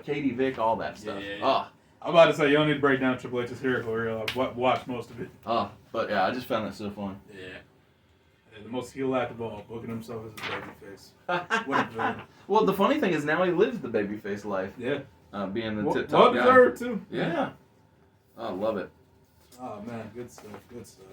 Katie Vick, all that stuff. Yeah. I'm about to say, you don't need to break down Triple H's Hero Reel. I've watched most of it. But yeah, I just found that so fun. Yeah. The most heel act of all, booking himself as a babyface. What a villain. Well, the funny thing is now he lives the babyface life. Yeah. Being the tip-top guy. Well deserved, too. Yeah. I love it. Oh, man. Good stuff. Good stuff.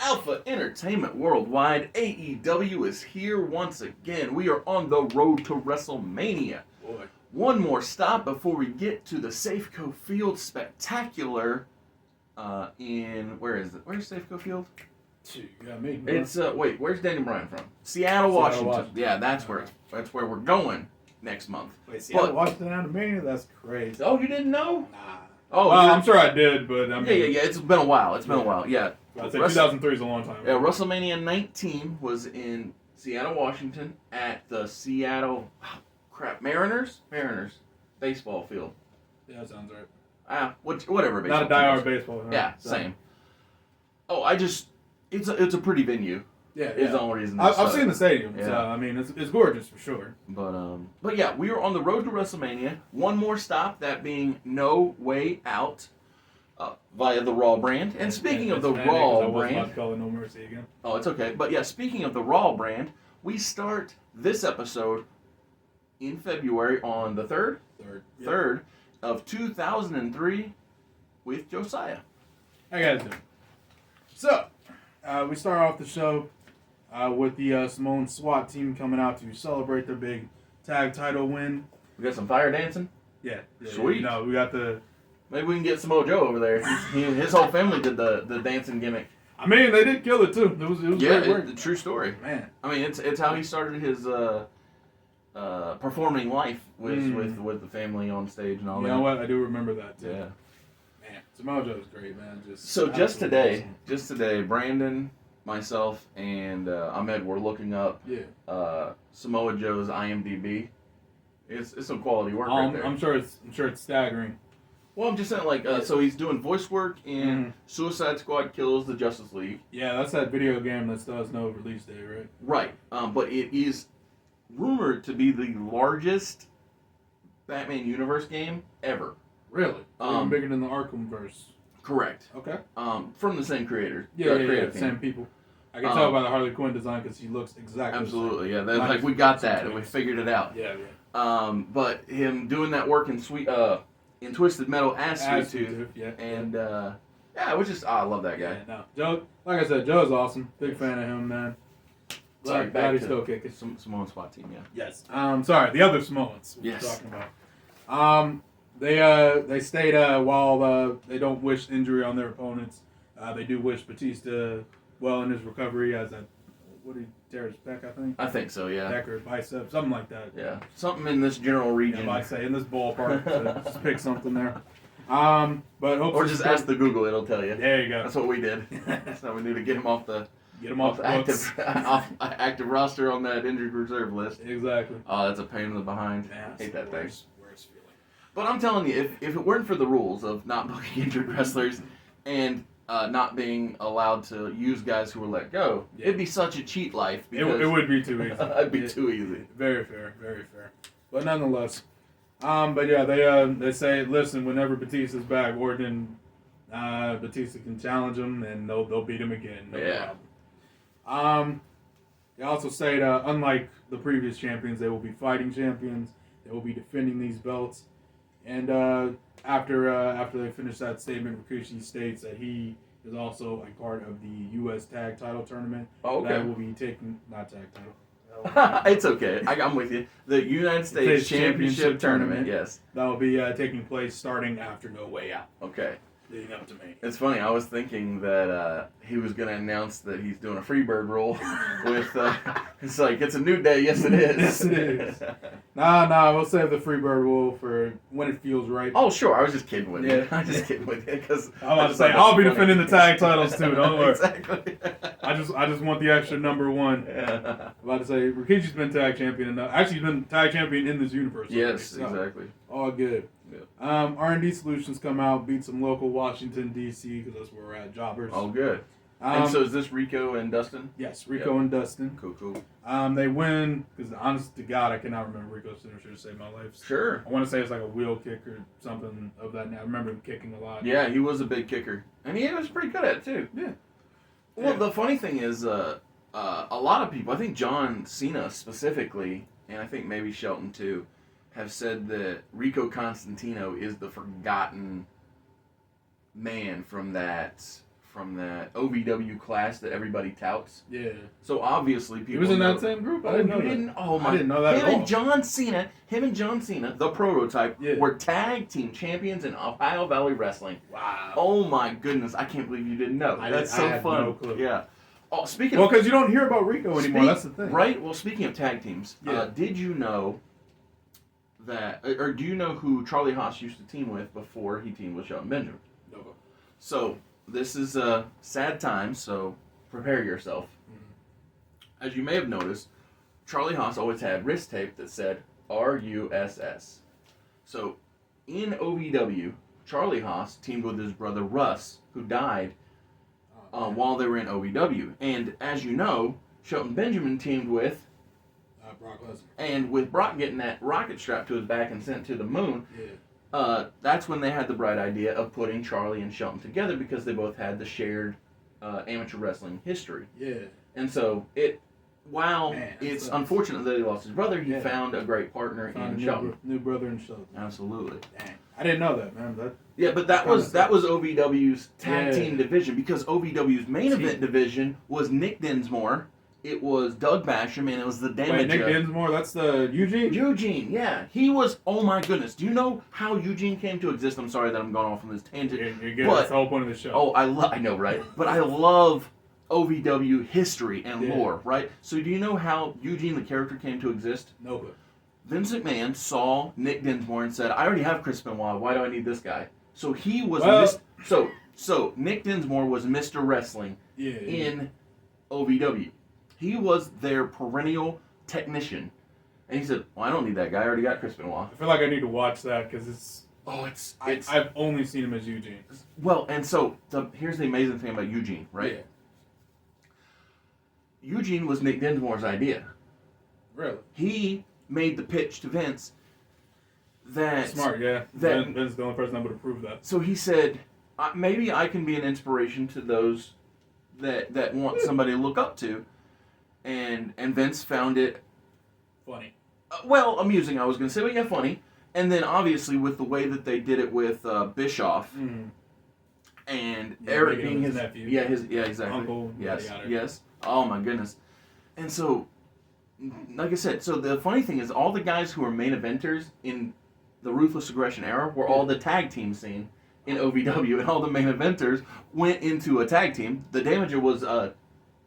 Alpha Entertainment Worldwide, AEW is here once again. We are on the road to WrestleMania. Boy. One more stop before we get to the Safeco Field Spectacular where is it? Where's Safeco Field? You got me. It's wait, where's Daniel Bryan from? Seattle, Washington. Yeah, that's where we're going next month. Wait, Seattle, Washington out of Mania? That's crazy. Oh, you didn't know? Nah. Oh, well, I'm sure I did, but I mean, yeah. It's been a while. It's been a while. Yeah. I'd say 2003 is a long time. Yeah, WrestleMania 19 was in Seattle, Washington, at the Seattle Mariners baseball field. Yeah, that sounds right. Whatever. Not a diehard baseball. Huh? Yeah, same. Oh, it's a pretty venue. Yeah, Is the only reason. I've seen the stadium, yeah. so I mean it's gorgeous for sure. But yeah, we are on the road to WrestleMania. One more stop, that being No Way Out, via the Raw brand. And speaking of the Raw brand, I was about to call it No Mercy again. Oh, it's okay. But yeah, speaking of the Raw brand, we start this episode in February on the 3rd? Yep. 3rd of 2003 with Josiah. How you guys doing? So, we start off the show with the Samoan SWAT team coming out to celebrate their big tag title win. We got some fire dancing? Yeah. Sweet. No, we got the... Maybe we can get Samoa Joe over there. His whole family did the dancing gimmick. I mean, they did kill it too. It was great work. The true story. Man. I mean, it's how he started his performing life with the family on stage and all that. You know what? I do remember that too. Yeah. Man, Samoa Joe's great, man. Just today, Brandon, myself, and Ahmed were looking up Samoa Joe's IMDb. It's some quality work right there. I'm sure it's staggering. Well, I'm just saying, so he's doing voice work in Suicide Squad Kills the Justice League. Yeah, that's that video game that still has no release date, right? Right. But it is rumored to be the largest Batman Universe game ever. Really? Even bigger than the Arkhamverse. Correct. Okay. From the same creator. Yeah, same people. I can tell by the Harley Quinn design because he looks exactly absolutely, the same. Yeah. We got that and we figured it out. Yeah. But him doing that work in Twisted Metal as Sweet Tooth. Yeah. And, it was just, I love that guy. Yeah, no. Joe, like I said, Joe's awesome. Big fan of him, man. Glad he's still kicking. Samoan SWAT team, yeah. Yes. Sorry, the other Samoans we're talking about. They stayed while they don't wish injury on their opponents. They do wish Batista well in his recovery as what did he tear his pec, I think? I think so, yeah. Pec or bicep, something like that. Yeah. Something in this general region. Yeah, I say in this ballpark. So just pick something there. But or just ask the Google, it'll tell you. There you go. That's what we did. So we need to get him off the active roster on that injured reserve list. Exactly. Oh, that's a pain in the behind. Yeah, hate that thing. Worst feeling. But I'm telling you, if it weren't for the rules of not booking injured wrestlers and not being allowed to use guys who were let go, it'd be such a cheat life. It would be too easy. It'd be too easy. Very fair, very fair. But nonetheless, but yeah, they say, listen, whenever Batista's back, Batista can challenge him and they'll beat him again. No problem. They also say that unlike the previous champions, they will be fighting champions. They will be defending these belts. And after they finish that statement, Rikishi states that he is also a part of the U.S. Tag Title Tournament. Oh, okay. That will be taking, not tag title. It's okay. I'm with you. The United States Championship Tournament. Yes. That will be taking place starting after No Way Out. Okay. Leading up to Mania. It's funny. I was thinking that he was going to announce that he's doing a Freebird rule with, it's like, it's a new day. Yes, it is. Yes, it is. Nah, we'll save the Freebird rule for when it feels right. Oh, sure. I was just kidding with you. I was just kidding with you. Because I'm about to say, I'll be defending the tag titles too. Don't worry. Exactly. I just want the extra number one. I'm about to say, Rikishi's been tag champion enough. Actually, he's been tag champion in this universe. Yes, already, so exactly. all good. Yep. R&D Solutions come out, beat some local Washington, D.C., because that's where we're at, jobbers. Oh, good. And so is this Rico and Dustin? Yes, Rico and Dustin. Cool. They win, because honest to God, I cannot remember Rico's finisher to save my life. Sure. I want to say it's like a wheel kick or something of that. I remember him kicking a lot. Yeah, he was a big kicker. And he was pretty good at it, too. Yeah. Well, the funny thing is, a lot of people, I think John Cena specifically, and I think maybe Shelton too, have said that Rico Constantino is the forgotten man from that OVW class that everybody touts. Yeah. So obviously people. He was in that same group. I didn't know that. I didn't know that at all. Him and John Cena, the prototype, were tag team champions in Ohio Valley Wrestling. Wow. Oh my goodness! I can't believe you didn't know. That's so fun. No clue. Yeah. Oh, because you don't hear about Rico anymore. That's the thing. Right. Well, speaking of tag teams, did you know that, or do you know who Charlie Haas used to team with before he teamed with Shelton Benjamin? No. So this is a sad time. So prepare yourself. Mm-hmm. As you may have noticed, Charlie Haas always had wrist tape that said RUSS. So in OVW, Charlie Haas teamed with his brother Russ, who died while they were in OVW. And as you know, Shelton Benjamin teamed with Brock Lesnar. And with Brock getting that rocket strapped to his back and sent to the moon, that's when they had the bright idea of putting Charlie and Shelton together because they both had the shared amateur wrestling history. Yeah. And so it's unfortunate that he lost his brother, he found a great partner in Shelton. New brother in Shelton. Absolutely. Dang. I didn't know that, man. But that was OVW's tag team division because OVW's main event division was Nick Dinsmore, it was Doug Basham, and it was the Damager. Wait, Nick Dinsmore, that's the Eugene? Eugene, yeah. He was, oh my goodness. Do you know how Eugene came to exist? I'm sorry that I'm going off on this tangent. You're good. That's the whole point of the show. Oh, I know, right? But I love OVW history and lore, right? So do you know how Eugene the character came to exist? No clue. Vince McMahon saw Nick Dinsmore and said, I already have Chris Benoit, why do I need this guy? So he was so Nick Dinsmore was Mr. Wrestling in OVW. He was their perennial technician. And he said, well, I don't need that guy, I already got Chris Benoit. I feel like I need to watch that because it's I've only seen him as Eugene. Well, and so here's the amazing thing about Eugene, right? Yeah. Eugene was Nick Dinsmore's idea. Really? He made the pitch to Vince that... Smart, yeah. Vince is the only person able to prove that. So he said, maybe I can be an inspiration to those that want somebody to look up to. And Vince found it... Funny. Amusing, I was going to say, but yeah, funny. And then obviously with the way that they did it with Bischoff... Mm-hmm. And Eric being his nephew. Yeah, exactly. Uncle. Yes. Oh my goodness. And so, like I said, so the funny thing is all the guys who were main eventers in the Ruthless Aggression era were all the tag team scene in OVW, and all the main eventers went into a tag team. The Damager was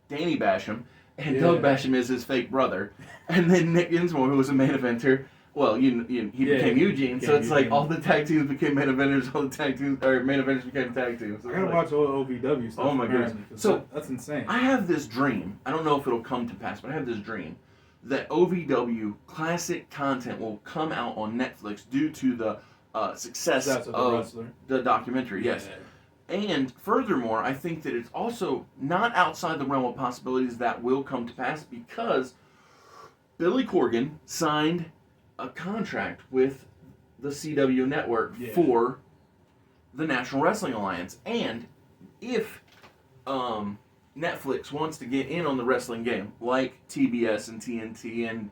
Danny Basham, and Doug Basham is his fake brother. And then Nick Dinsmore, who was a main eventer, well, he became Eugene, so it's like all the tag teams became main eventers, all the tag teams, or main eventers became tag teams. So I gotta watch all OVW stuff. Oh my goodness. So that's insane. I have this dream, I don't know if it'll come to pass, but I have this dream that OVW classic content will come out on Netflix due to the success of the documentary, yes. And furthermore, I think that it's also not outside the realm of possibilities that will come to pass because Billy Corgan signed a contract with the CW network for the National Wrestling Alliance. And if Netflix wants to get in on the wrestling game, like TBS and TNT and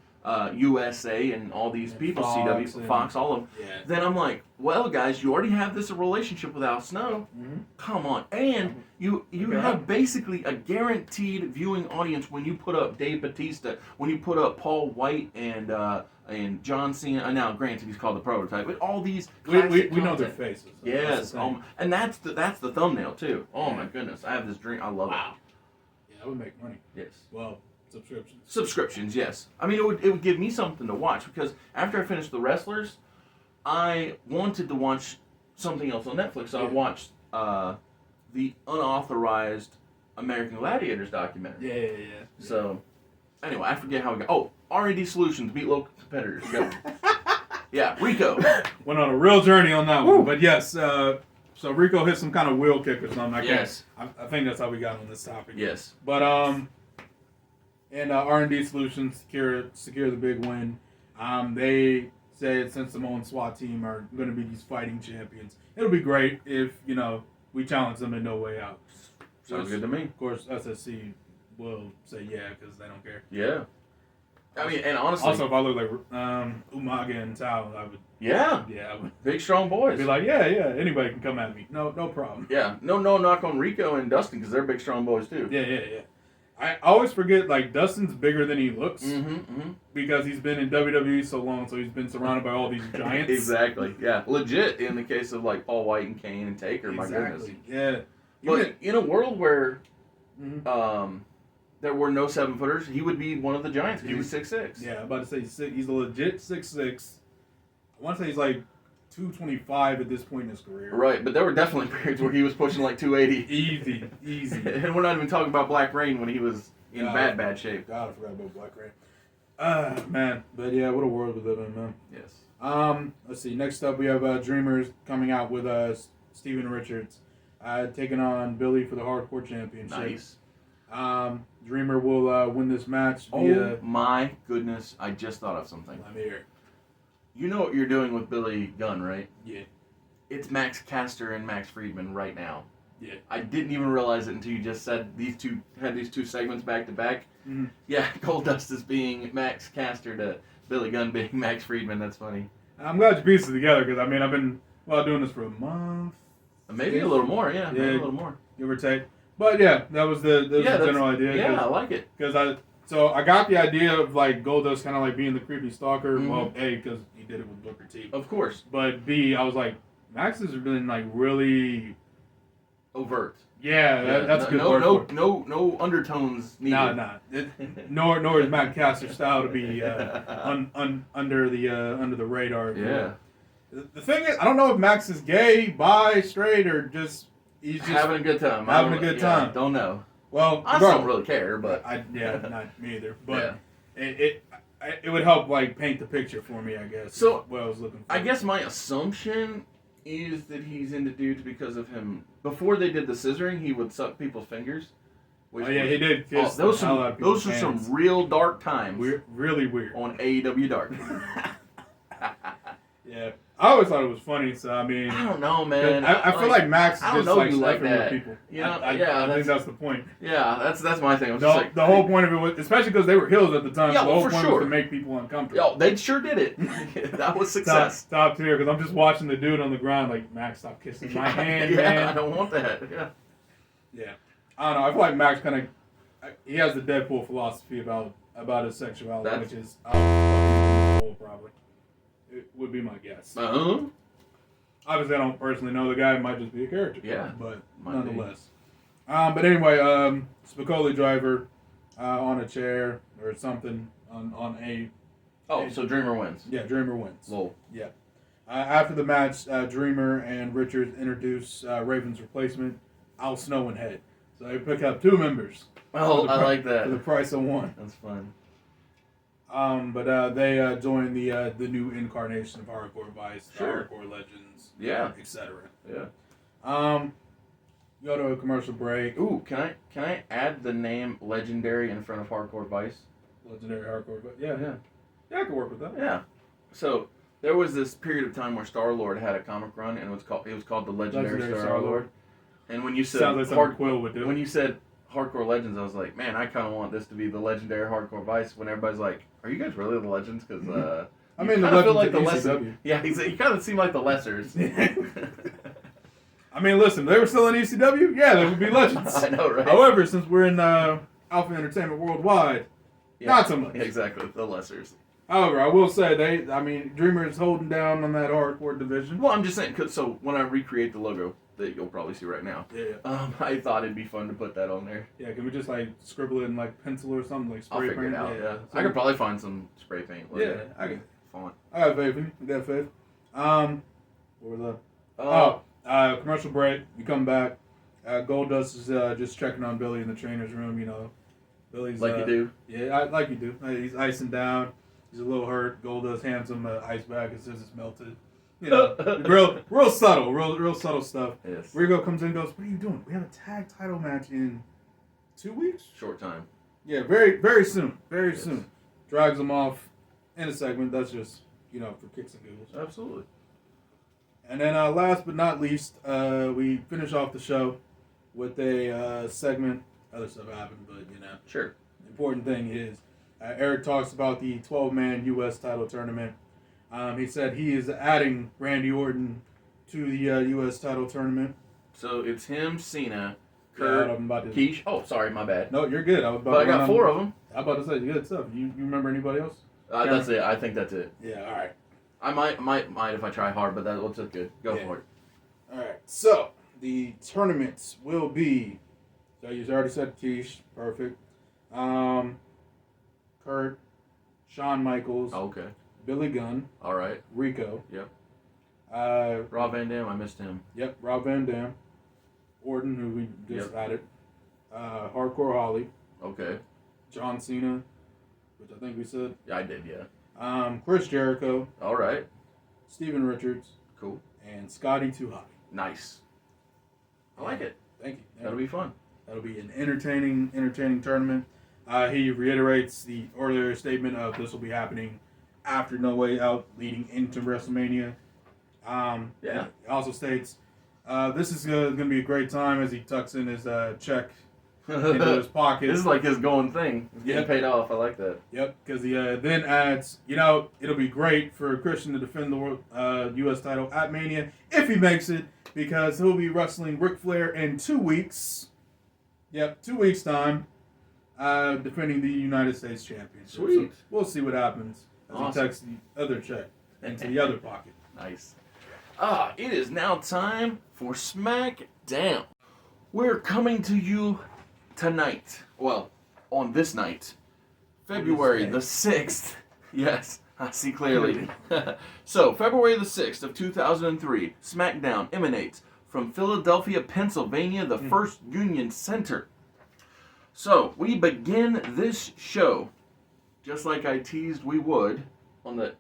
USA and all these people, CW, Fox, all of them. Yeah. Then I'm like, well, guys, you already have this relationship with Al Snow. Mm-hmm. Come on, and you have basically a guaranteed viewing audience when you put up Dave Bautista, when you put up Paul White and John Cena. Now, granted, he's called the Prototype, but all these we know their faces. So yes, and that's the thumbnail too. Oh my goodness, I have this dream. I love it. Yeah, that would make money. Yes. Well. Subscriptions, yes. I mean, it would give me something to watch because after I finished The Wrestlers, I wanted to watch something else on Netflix. So I watched the unauthorized American Gladiators documentary. Yeah. So, anyway, I forget how we got. Oh, R&D Solutions beat local competitors. Go. Yeah, Rico went on a real journey on that one. But yes, so Rico hit some kind of wheel kick or something. I think that's how we got on this topic. Yes. But and R&D Solutions secure the big win. They said since Samoan SWAT team are going to be these fighting champions, it'll be great if we challenge them in No Way Out. Sounds good to me. Of course, SSC will say yeah because they don't care. Yeah. I mean, and honestly, also if I look like Umaga and Tao, I would. Yeah. I would. Big strong boys. Be like, yeah, anybody can come at me. No problem. Yeah. No knock on Rico and Dustin because they're big strong boys too. Yeah. I always forget, like, Dustin's bigger than he looks because he's been in WWE so long, so he's been surrounded by all these giants. Exactly, yeah. Legit in the case of, like, Paul White and Kane and Taker, my goodness. Yeah. But in a world where there were no 7-footers, he would be one of the giants. He was 6'6". Yeah, I'm about to say he's a legit 6'6". I want to say he's like 225 at this point in his career. Right, but there were definitely periods where he was pushing like 280. Easy. And we're not even talking about Black Rain when he was in bad shape. God, I forgot about Black Rain. Man. But yeah, what a world we live in, man. Yes. Let's see. Next up, we have Dreamers coming out with Steven Richards taking on Billy for the Hardcore Championship. Nice. Dreamer will win this match via... Oh my goodness, I just thought of something. I'm here. You know what you're doing with Billy Gunn, right? Yeah. It's Max Caster and Max Friedman right now. Yeah. I didn't even realize it until you just said these two segments back to back. Mm-hmm. Yeah, Goldust is being Max Caster to Billy Gunn being Max Friedman. That's funny. I'm glad you pieced it together because, I mean, I've been doing this for a month. Maybe a little more, yeah. Maybe a little more. Give or take. But yeah, that was the general idea. Yeah, I like it. Because I got the idea of like Goldust kind of like being the creepy stalker. Mm-hmm. Well, A, because he did it with Booker T. Of course. But B, I was like, Max has been like really overt. Yeah, that's a good word. No undertones needed. Nah. Nor is Matt Caster's style to be under the radar. Yeah. The thing is, I don't know if Max is gay, bi, straight, or he's just having a good time. Having a good time. Don't know. Well, I don't really care, but not me either. But it would help like paint the picture for me, I guess. So what I was looking for. I guess my assumption is that he's into dudes because of him. Before they did the scissoring, he would suck people's fingers. He did. Those are some real dark times. Really weird on AEW Dark. Yeah. I always thought it was funny, so I mean... I don't know, man. I feel like Max is just like slapping with people. I think that's the point. Yeah, that's my thing. The whole point of it was, especially because they were heels at the time, yeah, the whole point was to make people uncomfortable. Yo, they sure did it. That was success. Top tier, because I'm just watching the dude on the ground like, Max, stop kissing my hand, man. I don't want that. Yeah. I don't know. I feel like Max kind of... He has the Deadpool philosophy about his sexuality, which is... probably. It would be my guess. Obviously, I don't personally know the guy. It might just be a character. Yeah. But nonetheless. But anyway, Spicoli driver on a chair or something on a... so Dreamer wins. Yeah, Dreamer wins. Lol. Yeah. After the match, Dreamer and Richards introduce Raven's replacement, Al Snow and Head. So they pick up 2 members. Oh, I like that. For the price of 1. That's fun. But they join the new incarnation of Hardcore Vice, Hardcore Legends, etc. Yeah. Go to a commercial break. Ooh, can I add the name Legendary in front of Hardcore Vice? Legendary Hardcore Vice. Yeah, I can work with that. Yeah. So there was this period of time where Star-Lord had a comic run, and it was called the Legendary Star-Lord. And when you said sounds like something Quill would do. When you said Hardcore Legends, I was like, man, I kind of want this to be the legendary Hardcore Vice. When everybody's like, are you guys really the Legends? Because I mean, the Legends like of the ECW. Yeah, you kind of seem like the lessers. I mean, listen, they were still in ECW. Yeah, they would be Legends. I know, right? However, since we're in Alpha Entertainment Worldwide, not so much. Exactly, the lessers. However, I will say Dreamer is holding down on that hardcore division. Well, I'm just saying, so when I recreate the logo that you'll probably see right now, I thought it'd be fun to put that on there. Yeah, can we just like scribble it in like pencil or something, like spray I'll figure paint? it out. Yeah. I could probably find some spray paint. I can. Font. I got faith in you. I got faith. What was that? Commercial break. You come back. Goldust is just checking on Billy in the trainer's room. You know, Billy's like you do. Yeah, like you do. He's icing down. He's a little hurt. Goldust hands him an ice bag and says it's melted. You know, real subtle, real subtle stuff. Yes. Rigo comes in and goes, "What are you doing? We have a tag title match in 2 weeks. Short time. Yeah, very soon. Very soon. Drags him off in a segment. That's just, for kicks and giggles. Absolutely. And then last but not least, we finish off the show with a segment. Other stuff happened, but Sure. The important thing is Eric talks about the 12-man U.S. title tournament. He said he is adding Randy Orton to the U.S. title tournament. So it's him, Cena, Kurt, Keish. Oh, sorry, my bad. No, you're good. I got 4 of them. I was about to say, good stuff. You remember anybody else? That's it. I think that's it. Yeah, all right. I might if I try hard, but that looks good. Go for it. All right. So the tournaments will be. So you already said Keish, perfect. Kurt, Shawn Michaels. Okay. Billy Gunn. All right. Rico. Yep. Rob Van Dam. I missed him. Yep. Rob Van Dam. Orton, who we just added. Hardcore Holly. Okay. John Cena, which I think we said. Yeah, I did. Yeah. Chris Jericho. All right. Steven Richards. Cool. And Scotty 2 Hotty. Nice. I like it. Thank you. That'll be fun. That'll be an entertaining tournament. He reiterates the earlier statement of this will be happening after No Way Out, leading into WrestleMania. He also states this is going to be a great time as he tucks in his check into his pocket. This is like his going thing. He's getting paid off. I like that. Yep, because he then adds, it'll be great for Christian to defend the world, U.S. title at Mania if he makes it, because he'll be wrestling Ric Flair in 2 weeks. Yep, 2 weeks' time, defending the United States Championship. Sweet. So we'll see what happens as he tucks the other check into the other pocket. Nice. It is now time for SmackDown. We're coming to you tonight. Well, on this night, February the 6th. Yes, I see clearly. So, February the 6th of 2003, SmackDown emanates from Philadelphia, Pennsylvania, the First Union Center. So, we begin this show, just like I teased we would,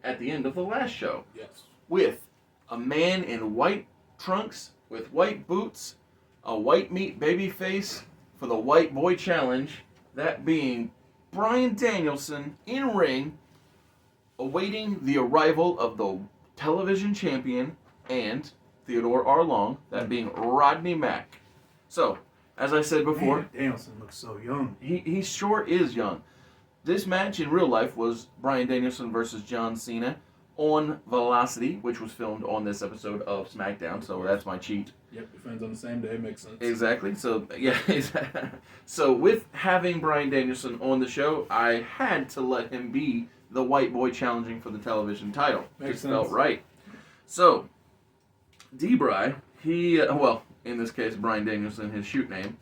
at the end of the last show. Yes. With a man in white trunks, with white boots, a white meat baby face for the White Boy Challenge, that being Bryan Danielson in ring, awaiting the arrival of the television champion and Theodore R. Long, that being Rodney Mack. So, as I said before, Man, Danielson looks so young. He sure is young. This match in real life was Bryan Danielson versus John Cena on Velocity, which was filmed on this episode of SmackDown, so that's my cheat. Yep, defends on the same day, makes sense. Exactly. So, yeah. So, with having Bryan Danielson on the show, I had to let him be the white boy challenging for the television title. Makes sense. Felt right. So, D-Bry, in this case, Bryan Danielson, his shoot name,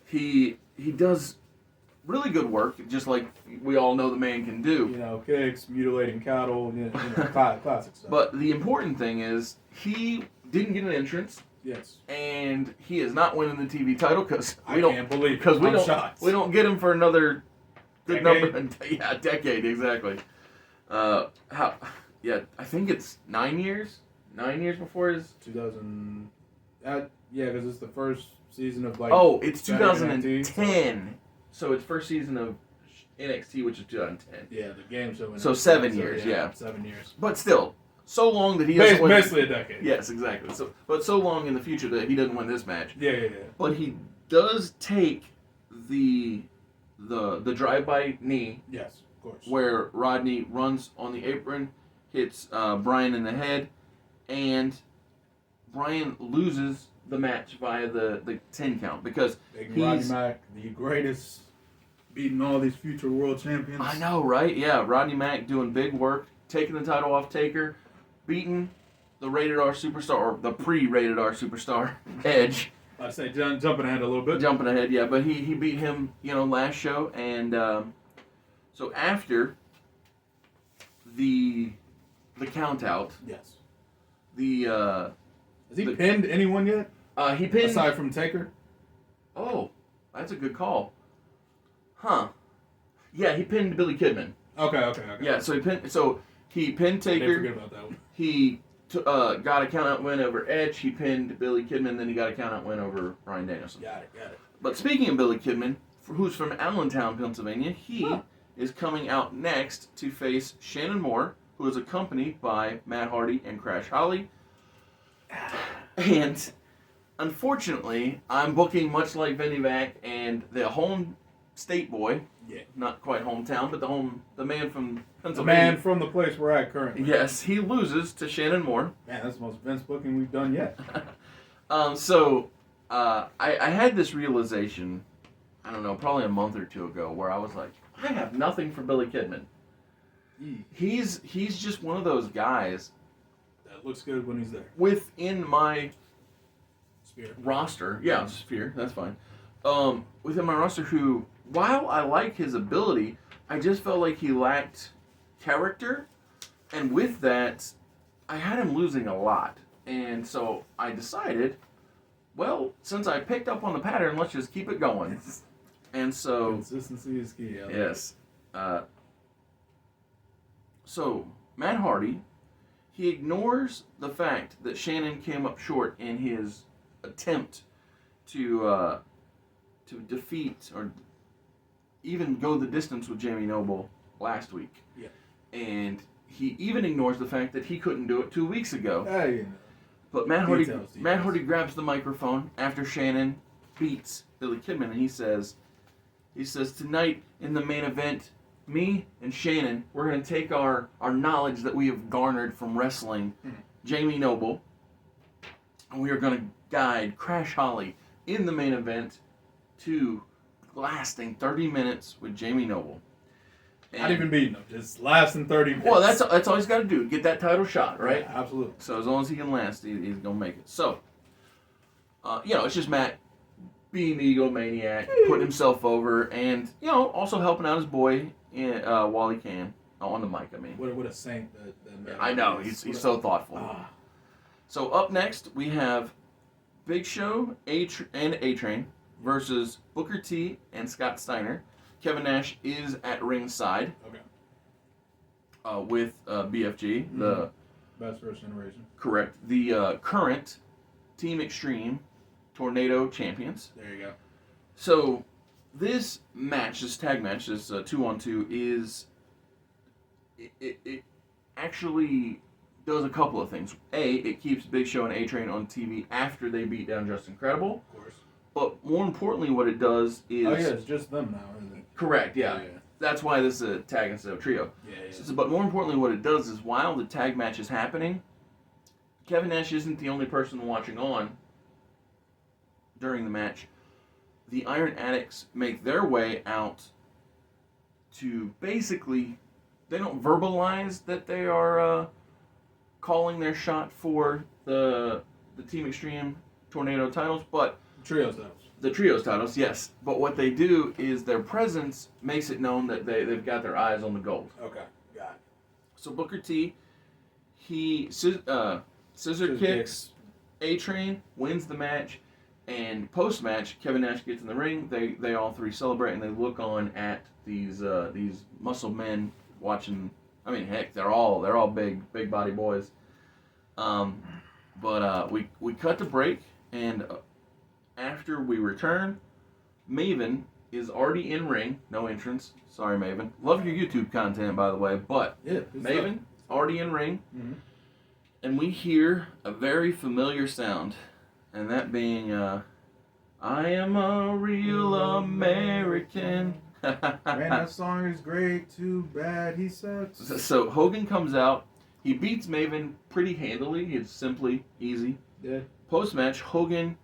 he does really good work, just like we all know the man can do. Kicks, mutilating cattle, classic stuff. But the important thing is, he didn't get an entrance. Yes. And he is not winning the TV title because we don't get him for another good decade. A decade exactly. I think it's 9 years. 9 years before his 2000. Because it's the first season of it's 2010. So it's first season of NXT, which is 2010. Yeah, the game show. So 7 years. Yeah, 7 years. But still. So long that he doesn't win. Basically a decade. Yes, exactly. So long in the future that he doesn't win this match. Yeah. But he does take the drive-by knee. Yes, of course. Where Rodney runs on the apron, hits Bryan in the head, and Bryan loses the match via the 10 count because Rodney Mack, the greatest, beating all these future world champions. I know, right? Yeah, Rodney Mack doing big work, taking the title off Taker, beating the rated R superstar, or the pre-rated R superstar, Edge. I say jumping ahead a little bit. Jumping ahead, yeah, but he beat him, last show, and so after the count out, yes, has he pinned anyone yet? He pinned aside from Taker. Oh, that's a good call. Huh? Yeah, he pinned Billy Kidman. Okay. Yeah, so he pinned Taker. I didn't forget about that one. He got a count out win over Edge. He pinned Billy Kidman. Then he got a count out win over Bryan Danielson. Got it. But speaking of Billy Kidman, who's from Allentown, Pennsylvania, he is coming out next to face Shannon Moore, who is accompanied by Matt Hardy and Crash Holly. And unfortunately, I'm booking much like Vinny Mac and the home state boy. Yeah. Not quite hometown, but the man from Pennsylvania. The man from the place we're at currently. Yes, he loses to Shannon Moore. Man, that's the most Vince booking we've done yet. I had this realization, I don't know, probably a month or two ago, where I was like, I have nothing for Billy Kidman. He's just one of those guys that looks good when he's there. Within my sphere roster, sphere, that's fine. Within my roster, who, while I like his ability, I just felt like he lacked character, and with that, I had him losing a lot. And so I decided, well, since I picked up on the pattern, let's just keep it going. And so consistency is key. Yes. So Matt Hardy, he ignores the fact that Shannon came up short in his attempt to defeat or even go the distance with Jamie Noble last week. Yeah. And he even ignores the fact that he couldn't do it 2 weeks ago. Hey. But Matt Hardy grabs the microphone after Shannon beats Billy Kidman, and he says, tonight in the main event, me and Shannon, we're going to take our knowledge that we have garnered from wrestling Jamie Noble, and we are going to guide Crash Holly in the main event to lasting 30 minutes with Jamie Noble. And not even beating him, just lasting 30 minutes. Well, that's all he's got to do, get that title shot, right? Yeah, absolutely. So as long as he can last, he's going to make it. So, it's just Matt being the egomaniac, putting himself over, and, also helping out his boy while he can. On the mic, I mean. What a saint that man. I know, he's so thoughtful. So up next, we have Big Show and A-Train versus Booker T and Scott Steiner. Kevin Nash is at ringside. Okay. With BFG, the best first generation. Correct. The current Team Extreme Tornado champions. There you go. So this match, this tag match, this 2-on-2 is it actually does a couple of things. A, it keeps Big Show and A-Train on TV after they beat down Just Incredible. Of course. But more importantly, what it does is... Oh, yeah, it's just them now, isn't it? Correct, yeah. That's why this is a tag instead of trio. Yeah. So, but more importantly, what it does is while the tag match is happening, Kevin Nash isn't the only person watching on during the match. The Iron Addicts make their way out to basically... They don't verbalize that they are calling their shot for the Team Extreme Tornado titles, but... Trios titles. The trios titles, yes. But what they do is their presence makes it known that they've got their eyes on the gold. Okay, got it. So Booker T, he scissor kicks A-Train, wins the match, and post-match, Kevin Nash gets in the ring. They all three celebrate, and they look on at these muscle men watching. I mean, heck, they're all big body boys. But we cut to break, and after we return, Maven is already in ring. No entrance. Sorry, Maven. Love your YouTube content, by the way. But Maven already in ring. Mm-hmm. And we hear a very familiar sound. And that being, I I am a real American. Man, that song is great. Too bad he sucks. So Hogan comes out. He beats Maven pretty handily. It's simply easy. Yeah. Post-match, Hogan,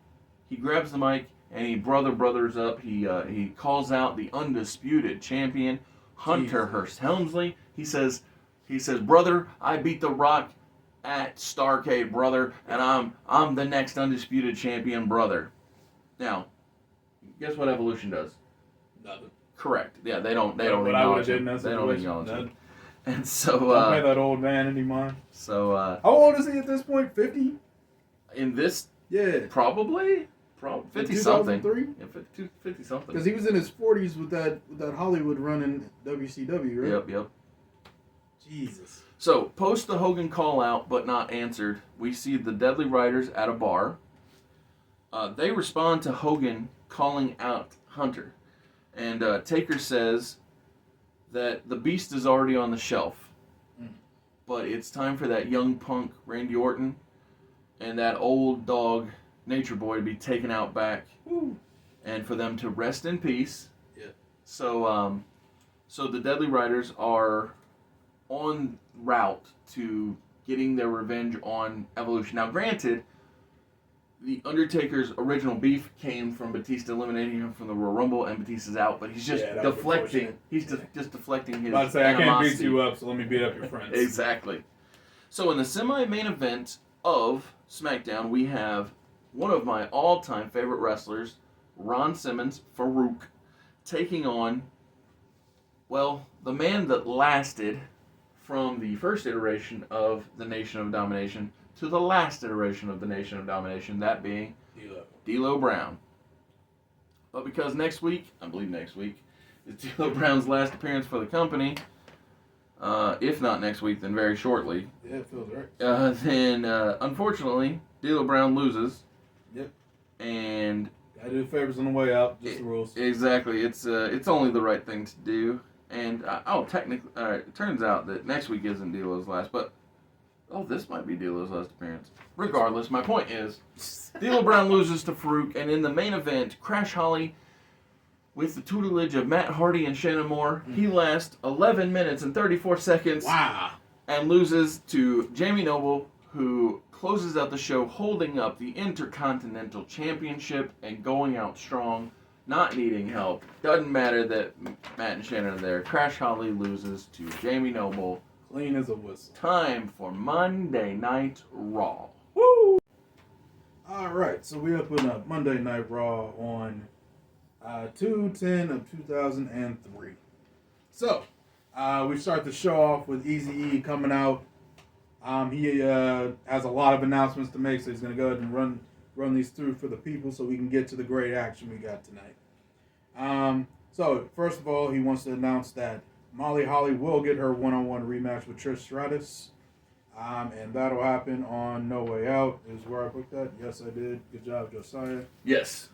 he grabs the mic and he brothers up. He calls out the undisputed champion, Hunter Hearst Helmsley. He says, brother, I beat The Rock at Starrcade, brother, and I'm the next undisputed champion, brother. Now, guess what Evolution does? Nothing. Correct. Yeah, they don't acknowledge him. They don't acknowledge him. And so don't pay that old man anymore. So how old is he at this point? 50? In this, yeah, probably 50 something. 2003? Yeah, 50 something. Because he was in his 40s with that Hollywood run in WCW, right? Yep. Jesus. So post the Hogan call out, but not answered. We see the Deadly Riders at a bar. They respond to Hogan calling out Hunter, and Taker says that the Beast is already on the shelf, but it's time for that young punk Randy Orton and that old dog Nature Boy to be taken out back. Woo. And for them to rest in peace. Yeah. So the Deadly Riders are en route to getting their revenge on Evolution. Now, granted, the Undertaker's original beef came from Batista eliminating him from the Royal Rumble, and Batista's out, but he's just deflecting. He's just deflecting his I'd say, animosity. I can't beat you up, so let me beat up your friends. Exactly. So in the semi-main event of SmackDown, we have one of my all-time favorite wrestlers, Ron Simmons, Farouk, taking on, well, the man that lasted from the first iteration of the Nation of Domination to the last iteration of the Nation of Domination, that being D'Lo Brown. But because next week, I believe next week, is D'Lo Brown's last appearance for the company, if not next week, then very shortly. Yeah, it feels right. Then, unfortunately, D'Lo Brown loses. Yep. And gotta do favors on the way out, just the rules. Exactly. It's only the right thing to do. And, technically, it turns out that next week isn't D'Lo's last, but, this might be D'Lo's last appearance. Regardless, my point is, D'Lo Brown loses to Farouk, and in the main event, Crash Holly, with the tutelage of Matt Hardy and Shannon Moore, he lasts 11 minutes and 34 seconds. Wow. And loses to Jamie Noble, who closes out the show holding up the Intercontinental Championship and going out strong, not needing help. Doesn't matter that Matt and Shannon are there. Crash Holly loses to Jamie Noble. Clean as a whistle. Time for Monday Night Raw. Woo! Alright, so we open up Monday Night Raw on 2/10 of 2003. So, we start the show off with Eazy-E coming out. He has a lot of announcements to make, so he's going to go ahead and run these through for the people so we can get to the great action we got tonight. So, first of all, he wants to announce that Molly Holly will get her one-on-one rematch with Trish Stratus. And that'll happen on No Way Out, is where I put that. Yes, I did. Good job, Josiah. Yes.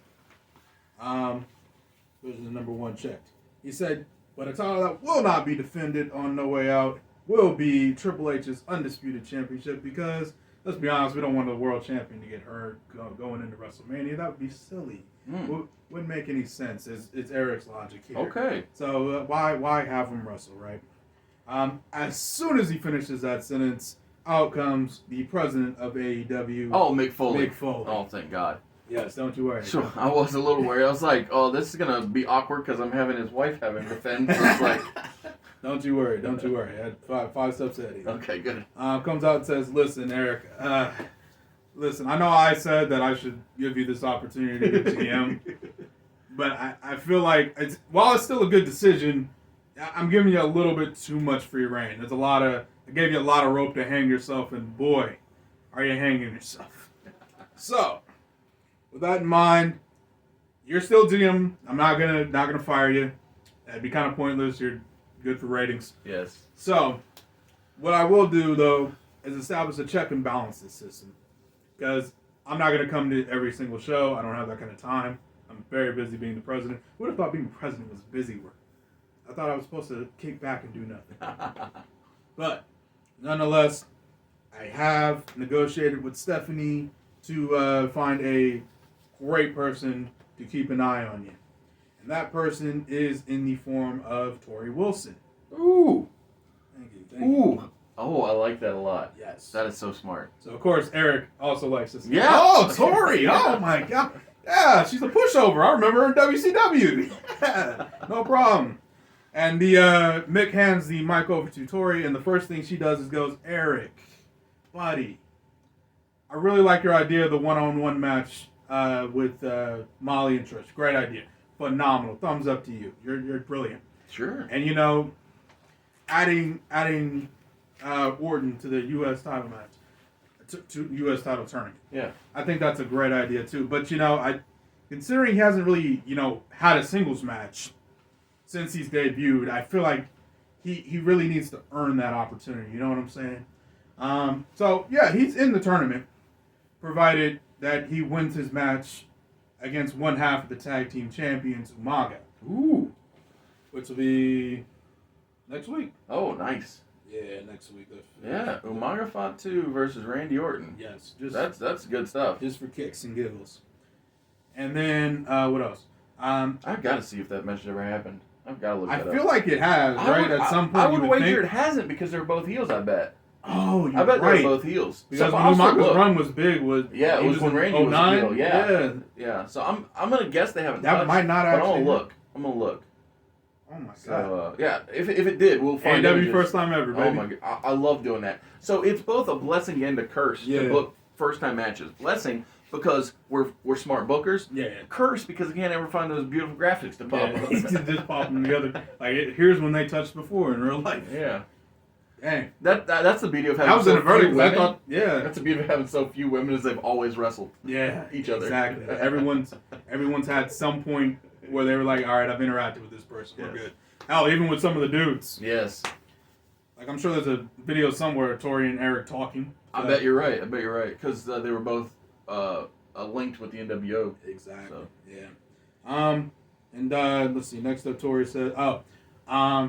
This is the number one checked. He said, but a title that will not be defended on No Way Out will be Triple H's Undisputed Championship because, let's be honest, we don't want the world champion to get hurt going into WrestleMania. That would be silly. Wouldn't make any sense. It's Eric's logic here. Okay. So why have him wrestle, right? As soon as he finishes that sentence, out comes the president of AEW. Oh, Mick Foley. Mick Foley. Oh, thank God. Yes, don't you worry. So I was a little worried. I was like, oh, this is going to be awkward because I'm having his wife have him defend. So it's like... Don't you worry. I had five steps ahead of you. Okay, good. Comes out and says, listen, Eric, listen, I know I said that I should give you this opportunity to GM, but I feel like, while it's still a good decision, I'm giving you a little bit too much free reign. I gave you a lot of rope to hang yourself, and boy, are you hanging yourself. So, with that in mind, you're still GM. I'm not gonna fire you. That'd be kind of pointless. You're good for ratings. Yes. So, what I will do, though, is establish a check and balances system. Because I'm not going to come to every single show. I don't have that kind of time. I'm very busy being the president. Who would have thought being president was busy work? I thought I was supposed to kick back and do nothing. But, nonetheless, I have negotiated with Stephanie to find a great person to keep an eye on you. And that person is in the form of Tori Wilson. Ooh. Thank you. Oh, I like that a lot. Yes. That is so smart. So, of course, Eric also likes this. Yeah. Oh, Tori. Oh, my God. Yeah, she's a pushover. I remember her in WCW. Yeah, no problem. And Mick hands the mic over to Tori, and the first thing she does is goes, Eric, buddy, I really like your idea of the one-on-one match with Molly and Trish. Great idea. Phenomenal. Thumbs up to you. You're brilliant. Sure. And, adding Orton to the U.S. title match, to U.S. title tournament. Yeah. I think that's a great idea, too. But, considering he hasn't really, had a singles match since he's debuted, I feel like he really needs to earn that opportunity. You know what I'm saying? So, yeah, he's in the tournament, provided that he wins his match against one half of the tag team champions, Umaga. Ooh. Which will be next week. Oh, nice. Yeah, next week. Yeah, Umaga fought 2 versus Randy Orton. Yes. That's good stuff. Just for kicks and giggles. And then, what else? I've got to see if that match ever happened. I've got to look that up. I feel like it has, right? At some point, I would wager it hasn't because they're both heels, I bet. Oh, you're I bet right. they're both heels. Because when Umaga's run was big, it was when Randy was a heel. Yeah. So I'm gonna guess they haven't. That touched, might not but actually. I'm gonna look. Oh my god. So yeah, if it did, we'll find. AEW first time ever, baby. Oh my god, I love doing that. So it's both a blessing and a curse to book first time matches. Blessing because we're smart bookers. Yeah. Curse because we can't ever find those beautiful graphics to pop up. Just pop them together. Like here's when they touched before in real life. Yeah. Dang. That's the beauty of having. I was so in a verdict. few I women. thought, yeah. That's the beauty of having so few women is they've always wrestled. Yeah. Each other. Exactly. Everyone's had some point where they were like, all right, I've interacted with this person. We're good. Hell, even with some of the dudes. Yes. Like I'm sure there's a video somewhere of Tori and Eric talking. I bet you're right. Because they were both linked with the NWO. Exactly. So. Yeah. And let's see. Next up, Tori said,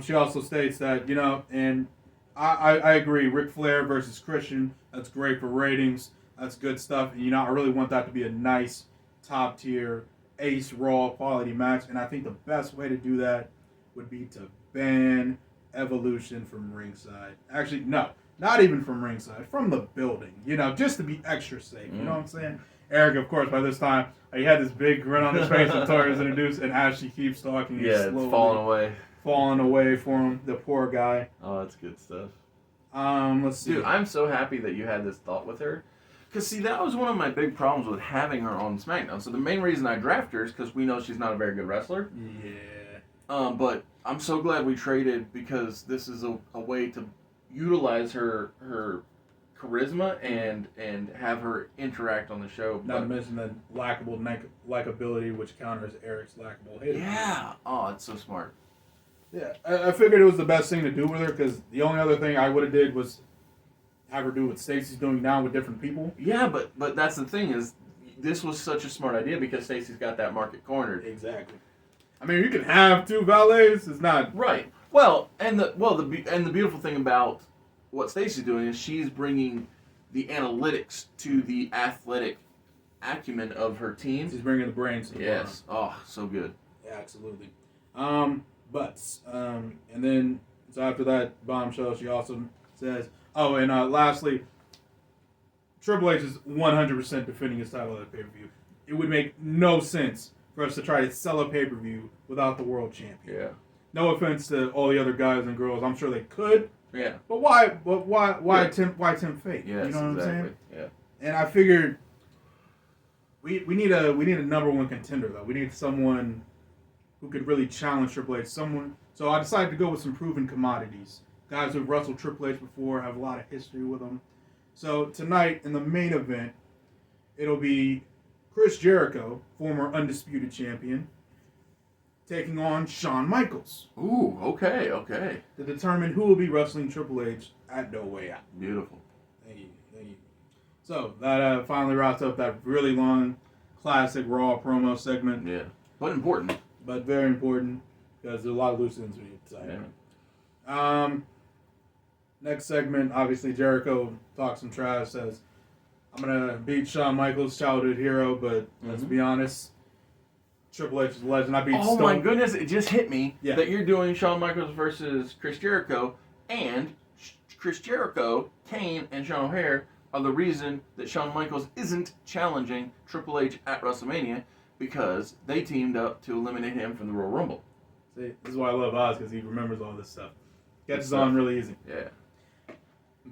she also states that, and I agree, Ric Flair versus Christian, that's great for ratings. That's good stuff. And, I really want that to be a nice, top-tier, ace, raw, quality match. And I think the best way to do that would be to ban Evolution from ringside. Actually, no, not even from ringside, from the building, just to be extra safe. You know what I'm saying? Eric, of course, by this time, he had this big grin on his face when Tori was introduced, and as she keeps talking, he's slowly it's falling away for him, the poor guy. Oh, that's good stuff. Let's see. Dude, I'm so happy that you had this thought with her. Because, see, that was one of my big problems with having her on SmackDown. So the main reason I draft her is because we know she's not a very good wrestler. Yeah. But I'm so glad we traded because this is a way to utilize her charisma and have her interact on the show. Not to mention the likability, which counters Eric's likable hate. Yeah. Oh, it's so smart. Yeah, I figured it was the best thing to do with her because the only other thing I would have did was have her do what Stacey's doing now with different people. Yeah, but that's the thing is this was such a smart idea because Stacey's got that market cornered. Exactly. I mean, you can have 2 valets. It's not right. Well, the beautiful thing about what Stacey's doing is she's bringing the analytics to the athletic acumen of her team. She's bringing the brains to the yes. Oh, so good. Yeah, absolutely. And then so after that bombshell, she also says, lastly, Triple H is 100% defending his title at a pay-per-view. It would make no sense for us to try to sell a pay-per-view without the world champion. Yeah. No offense to all the other guys and girls, I'm sure they could. Yeah. But why tempt fate? Yes, you know what exactly. I'm saying? Yeah. And I figured we need a number one contender though. We need someone who could really challenge Triple H. So I decided to go with some proven commodities. Guys who've wrestled Triple H before, have a lot of history with him. So tonight in the main event, it'll be Chris Jericho, former undisputed champion, taking on Shawn Michaels. Ooh, okay. To determine who will be wrestling Triple H at No Way Out. Beautiful. Thank you. So that finally wraps up that really long, classic Raw promo segment. Yeah, but important. But very important because there's a lot of loose ends we need to tie. Yeah. Next segment, obviously Jericho talks some trash, says, I'm going to beat Shawn Michaels, childhood hero, but let's be honest, Triple H is a legend. I beat Oh Stone. my goodness! It just hit me that you're doing Shawn Michaels versus Chris Jericho, and Chris Jericho, Kane, and Sean O'Haire are the reason that Shawn Michaels isn't challenging Triple H at WrestleMania because they teamed up to eliminate him from the Royal Rumble. See, this is why I love Oz, because he remembers all this stuff. Catches on really easy. Yeah.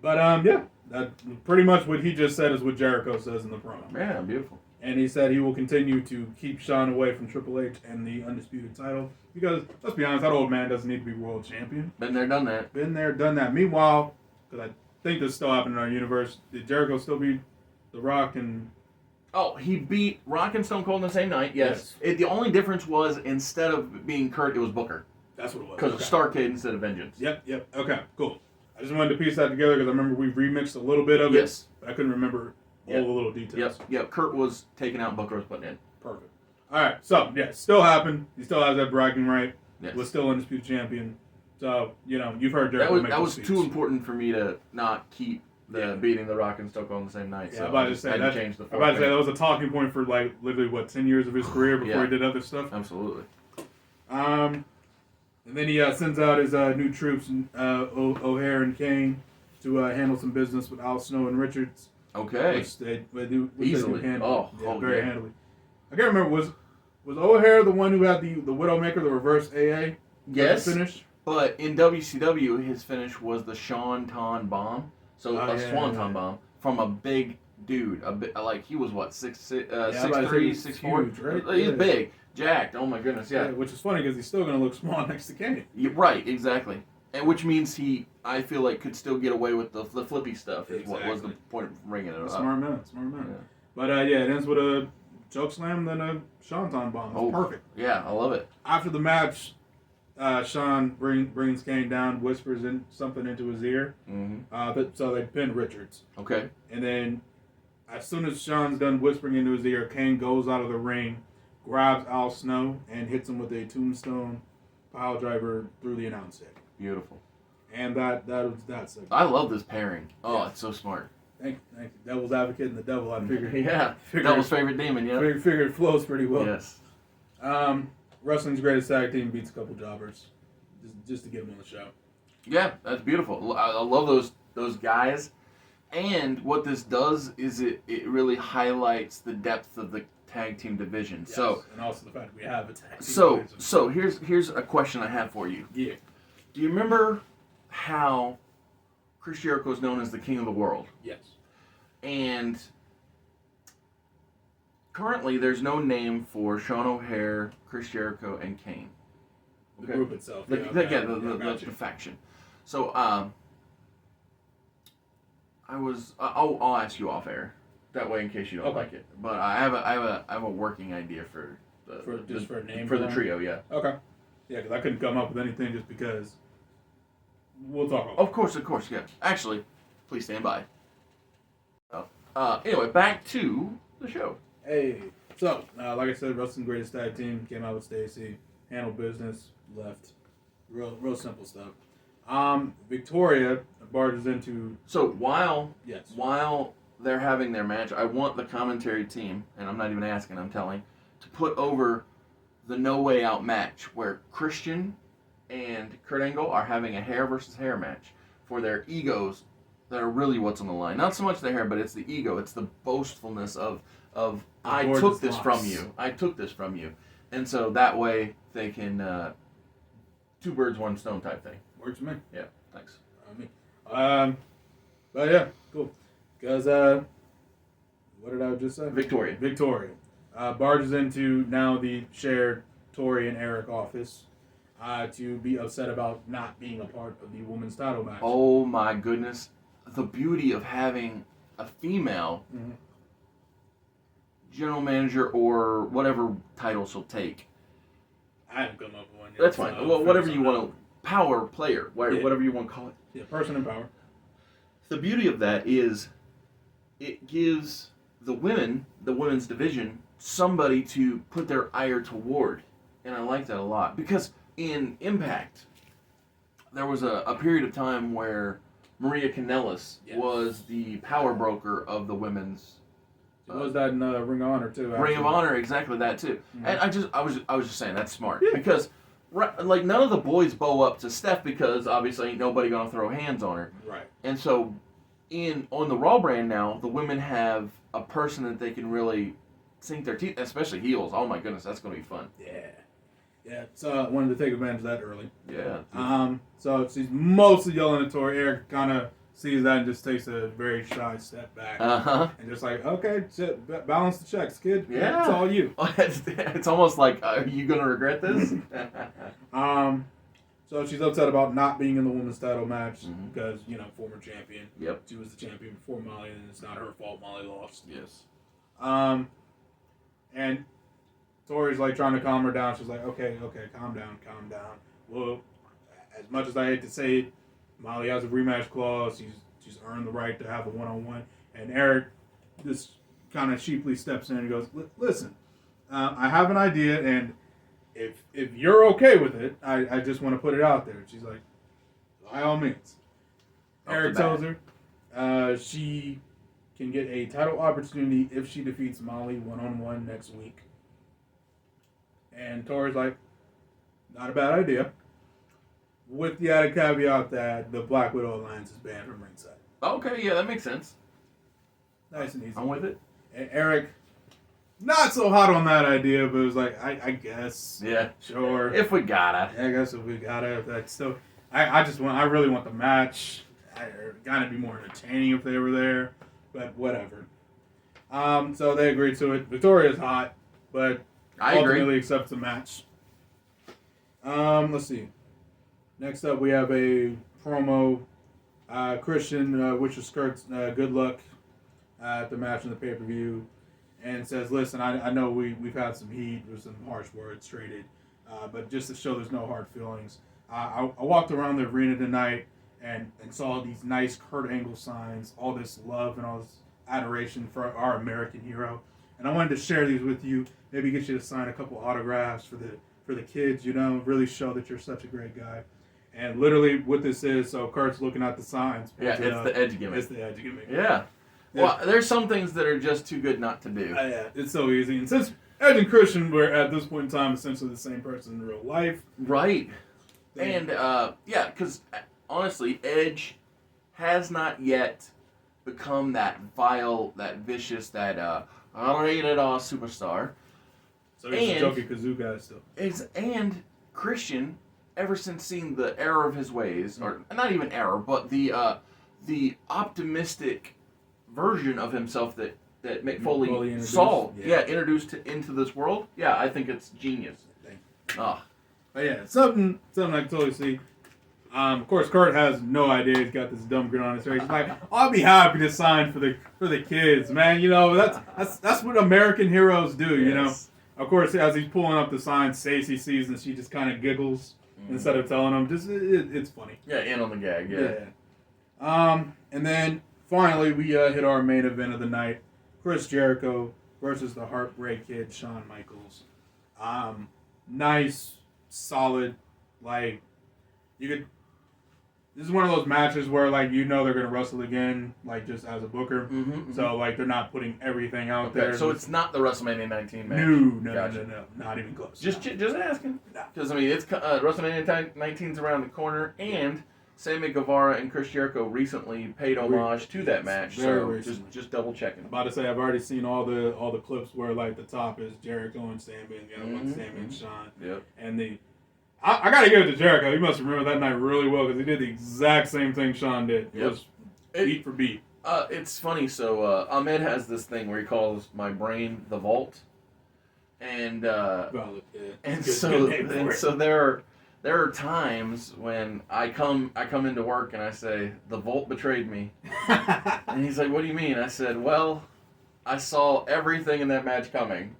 But that pretty much what he just said is what Jericho says in the promo. Yeah, beautiful. And he said he will continue to keep Shawn away from Triple H and the Undisputed title because, let's be honest, that old man doesn't need to be world champion. Been there, done that. Been there, done that. Meanwhile, because I think this still happened in our universe, did Jericho still beat The Rock and... Oh, he beat Rock and Stone Cold on the same night, yes. The only difference was instead of being Kurt, it was Booker. That's what it was. Because of Starrcade instead of Vengeance. Yep. Okay, cool. I just wanted to piece that together because I remember we remixed a little bit of it. But I couldn't remember all the little details. Yep. Kurt was taken out, Booker was put in. Perfect. All right, so, still happened. He still has that bragging right. Yes. Was still Undisputed Champion. So, you've heard Jericho make that was speech. too important for me to not keep beating The Rock and Stone Cold on the same night. Yeah, so I'm about to say that was a talking point for literally 10 years of his career before he did other stuff. Absolutely. And then he sends out his new troops, O'Haire and Kane, to handle some business with Al Snow and Richards. Okay. Which they do easily. Very handily. I can't remember, was O'Haire the one who had the Widowmaker, the reverse AA? Yes. Finish? But in WCW, his finish was the Swanton Bomb. So Swanton Bomb from a big dude. He was what, 6'3", 6'4"? Right? He's big. Jacked. Oh my goodness, yeah. Which is funny because he's still going to look small next to Kane. Right, exactly. And which means I feel like, could still get away with the flippy stuff. Is what was the point of bringing it up. Smart man. Yeah. But it ends with a choke slam, then a Swanton Bomb. It's perfect. Yeah, I love it. After the match, Shawn brings Kane down, whispers something into his ear. Mm-hmm. So they pin Richards. Okay. And then, as soon as Shawn's done whispering into his ear, Kane goes out of the ring, grabs Al Snow, and hits him with a tombstone pile driver through the announce table. Beautiful. And that was that segment. I love this pairing. Oh, it's so smart. Thank you. Devil's advocate and the devil, I figured. Devil's favorite demon, yeah. Figured it flows pretty well. Yes. Wrestling's greatest tag team beats a couple jobbers, just to get them on the show. Yeah, that's beautiful. I love those guys, and what this does is it really highlights the depth of the tag team division. Yes, so and also the fact that we have a tag team division. So here's a question I have for you. Yeah. Do you remember how Chris Jericho is known as the King of the World? Yes. And currently, there's no name for Sean O'Haire, Chris Jericho, and Kane. The group itself. The faction. So, I'll ask you off air. That way, in case you don't like it. But I have a working idea for a name for the trio. Yeah. Okay. Yeah, because I couldn't come up with anything just because. We'll talk about it. Of course, yeah. Actually, please stand by. Anyway, back to the show. Hey, so like I said, Wrestling Greatest Tag Team came out with Stacy, handled business, left, real simple stuff. Victoria barges into. So while they're having their match, I want the commentary team, and I'm not even asking, I'm telling, to put over the No Way Out match where Christian and Kurt Angle are having a hair versus hair match for their egos that are really what's on the line. Not so much the hair, but it's the ego. It's the boastfulness of I took this from you. I took this from you. And so that way they can two birds, one stone type thing. Works for me. Yeah, thanks. But yeah, cool. Because what did I just say? Victoria barges into now the shared Tori and Eric office. To be upset about not being a part of the women's title match. Oh my goodness. The beauty of having a female general manager or whatever title she'll take. I haven't come up with one yet. That's fine. Well, whatever you want to... Power player. Whatever you want to call it. Yeah, person in power. The beauty of that is it gives the women's division, somebody to put their ire toward. And I like that a lot. Because in Impact, there was a period of time where Maria Kanellis was the power broker of the women's What was that in Ring of Honor too? Ring of Honor, exactly that too. Mm-hmm. And I was just saying that's smart because like none of the boys bow up to Steph because obviously ain't nobody gonna throw hands on her. Right. And so on the Raw brand now, the women have a person that they can really sink their teeth, especially heels. Oh my goodness, that's gonna be fun. Yeah. So I wanted to take advantage of that early. Yeah. So she's mostly yelling at Tori. Eric kind of sees that and just takes a very shy step back. And just like, okay, balance the checks, kid. Yeah. It's all you. It's almost like, are you going to regret this? So she's upset about not being in the women's title match Mm-hmm. because, former champion. Yep. She was the champion before Molly, and it's not her fault Molly lost. Yes. And Tori's like trying to calm her down. She's like, okay, calm down. Well, as much as I hate to say it, Molly has a rematch clause. She's earned the right to have a one-on-one. And Eric just kind of sheeply steps in and goes, listen, I have an idea, and if you're okay with it, I just want to put it out there. She's like, by all means. Eric tells her she can get a title opportunity if she defeats Molly one-on-one next week. And Tori's like, not a bad idea. With the added caveat that the Black Widow Alliance is banned from ringside. Okay, yeah, that makes sense. Nice and easy. I'm with it. And Eric, not so hot on that idea, but it was like, I guess. Yeah. Sure. If we gotta. I guess if we gotta. That's still, I really want the match. Gotta be more entertaining if they were there, but whatever. So they agreed to it. Victoria's hot, but ultimately accepts the match. Let's see. Next up, we have a promo. Christian wishes Kurt good luck at the match in the pay-per-view and says, listen, I know we've had some heat with some harsh words traded, but just to show there's no hard feelings. I walked around the arena tonight and saw these nice Kurt Angle signs, all this love and all this adoration for our American hero. And I wanted to share these with you, maybe get you to sign a couple autographs for the kids, really show that you're such a great guy. And literally what this is, so Kurt's looking at the signs. Yeah, it's the edge gimmick. It's the edge gimmick. Yeah. Well, there's some things that are just too good not to do. Yeah, it's so easy. And since Edge and Christian were at this point in time essentially the same person in real life. Right. And, because honestly, Edge has not yet become that vile, that vicious, that rated R superstar. So he's a Jokey Kazoo guy still. And Christian, ever since seeing the error of his ways, or not even error, but the optimistic version of himself that Mick Foley saw, introduced into this world, I think it's genius. But yeah, something I can totally see. Of course, Kurt has no idea he's got this dumb grin on his face. He's like, I'll be happy to sign for the kids, man. That's what American heroes do, Yes. Of course, as he's pulling up the sign, Stacey sees and she just kind of giggles instead of telling him. Just it's funny. Yeah, in on the gag. Yeah. And then finally we hit our main event of the night: Chris Jericho versus the Heartbreak Kid, Shawn Michaels. Nice, solid, like you could. This is one of those matches where, like, they're going to wrestle again, like, just as a booker. So, like, they're not putting everything out there. So it's not the WrestleMania 19 match? No. Not even close. Just asking. Because, it's WrestleMania 19's around the corner, and Sammy Guevara and Chris Jericho recently paid homage to that match. So just double checking. I'm about to say, I've already seen all the clips where, like, the top is Jericho and Sammy, and the other one's Sammy and Shawn. Yep. And I gotta give it to Jericho. He must remember that night really well because he did the exact same thing Shawn did. It was beat for beat. It's funny. So Ahmed has this thing where he calls my brain the vault, and so there are times when I come into work and I say the vault betrayed me, and he's like, "What do you mean?" I said, "Well, I saw everything in that match coming."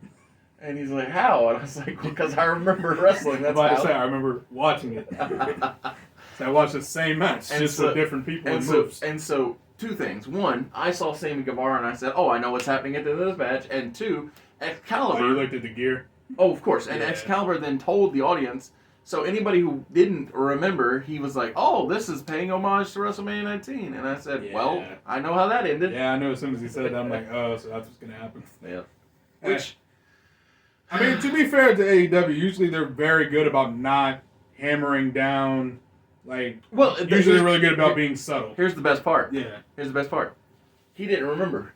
And he's like, how? And I was like, because I remember wrestling. That's how. I remember watching it. So I watched the same match, just with different people and moves. And so, two things. One, I saw Sammy Guevara and I said, oh, I know what's happening at this match. And two, Excalibur. Oh, you looked at the gear? Oh, of course. And Excalibur then told the audience So anybody who didn't remember, he was like, "Oh, this is paying homage to WrestleMania 19," and I said, "Well, I know how that ended." Yeah, I knew as soon as he said that, I'm like, "Oh, so that's what's gonna happen." Yeah. Which, I mean, to be fair to AEW, usually they're very good about not hammering down. Like, usually they're really good about being subtle. Here's the best part. Yeah. Here's the best part. He didn't remember,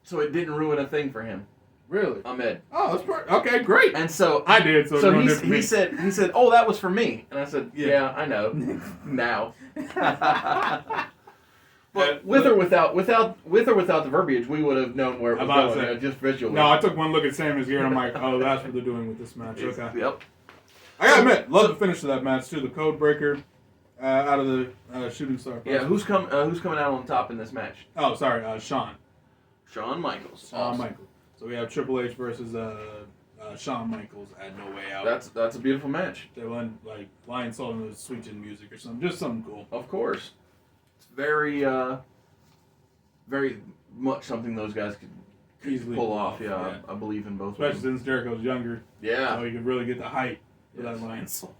so it didn't ruin a thing for him. Really? Ahmed. Oh, that's okay, great. And so I did. So he said, "Oh, that was for me," and I said, "Yeah, I know." Now, but with or without the verbiage, we would have known where it was going. Just visually. No, I took one look at Sammy's gear and I'm like, "Oh, that's what they're doing with this match." Okay. Yep. I gotta admit, love the finish of that match too. The code breaker out of the shooting star. Yeah, who's coming out on top in this match? Oh, sorry, Shawn Michaels. Shawn Michaels. So we have Triple H versus Shawn Michaels at No Way Out. That's a beautiful match. They went like Lion Salt and the Sweet Chin music or something, just something cool. Of course, it's very very much something those guys could easily pull off. Yeah, I believe in both. Especially since Jericho's younger. Yeah, so he could really get the height for that Lion Salt.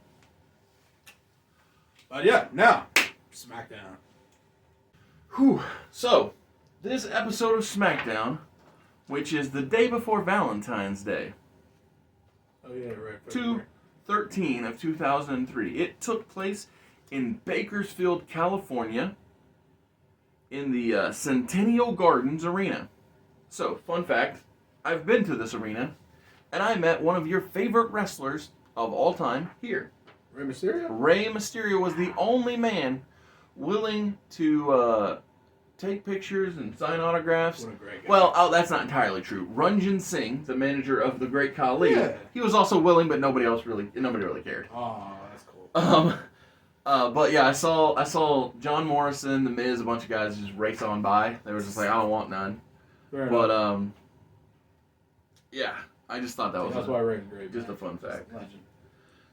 But yeah, now SmackDown. Whew. So this episode of SmackDown, which is the day before Valentine's Day. Oh yeah, right. 2/13 of 2003. It took place in Bakersfield, California, in the Centennial Gardens Arena. So, fun fact, I've been to this arena, and I met one of your favorite wrestlers of all time here. Rey Mysterio? Rey Mysterio was the only man willing to take pictures and sign autographs. What a great guy. Well, that's not entirely true. Ranjin Singh, the manager of the Great Khali, he was also willing, but nobody really cared. Oh, that's cool. But yeah, I saw John Morrison, The Miz, a bunch of guys just race on by. They were just like, I don't want none. Fair but enough. Yeah, I just thought that was why Rey's great. Just a fun fact. Legend.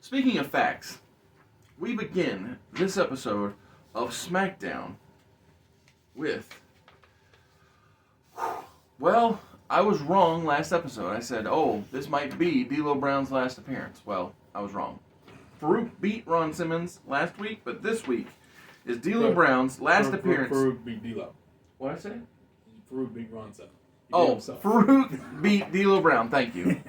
Speaking of facts, we begin this episode of SmackDown with, well, I was wrong last episode. I said, oh, this might be D'Lo Brown's last appearance. Well, I was wrong. Farouk beat Ron Simmons last week, but this week is D'Lo Brown's last appearance. Farouk beat D'Lo. What'd I say? Farouk beat Ron Simmons. Farouk beat D'Lo Brown. Thank you.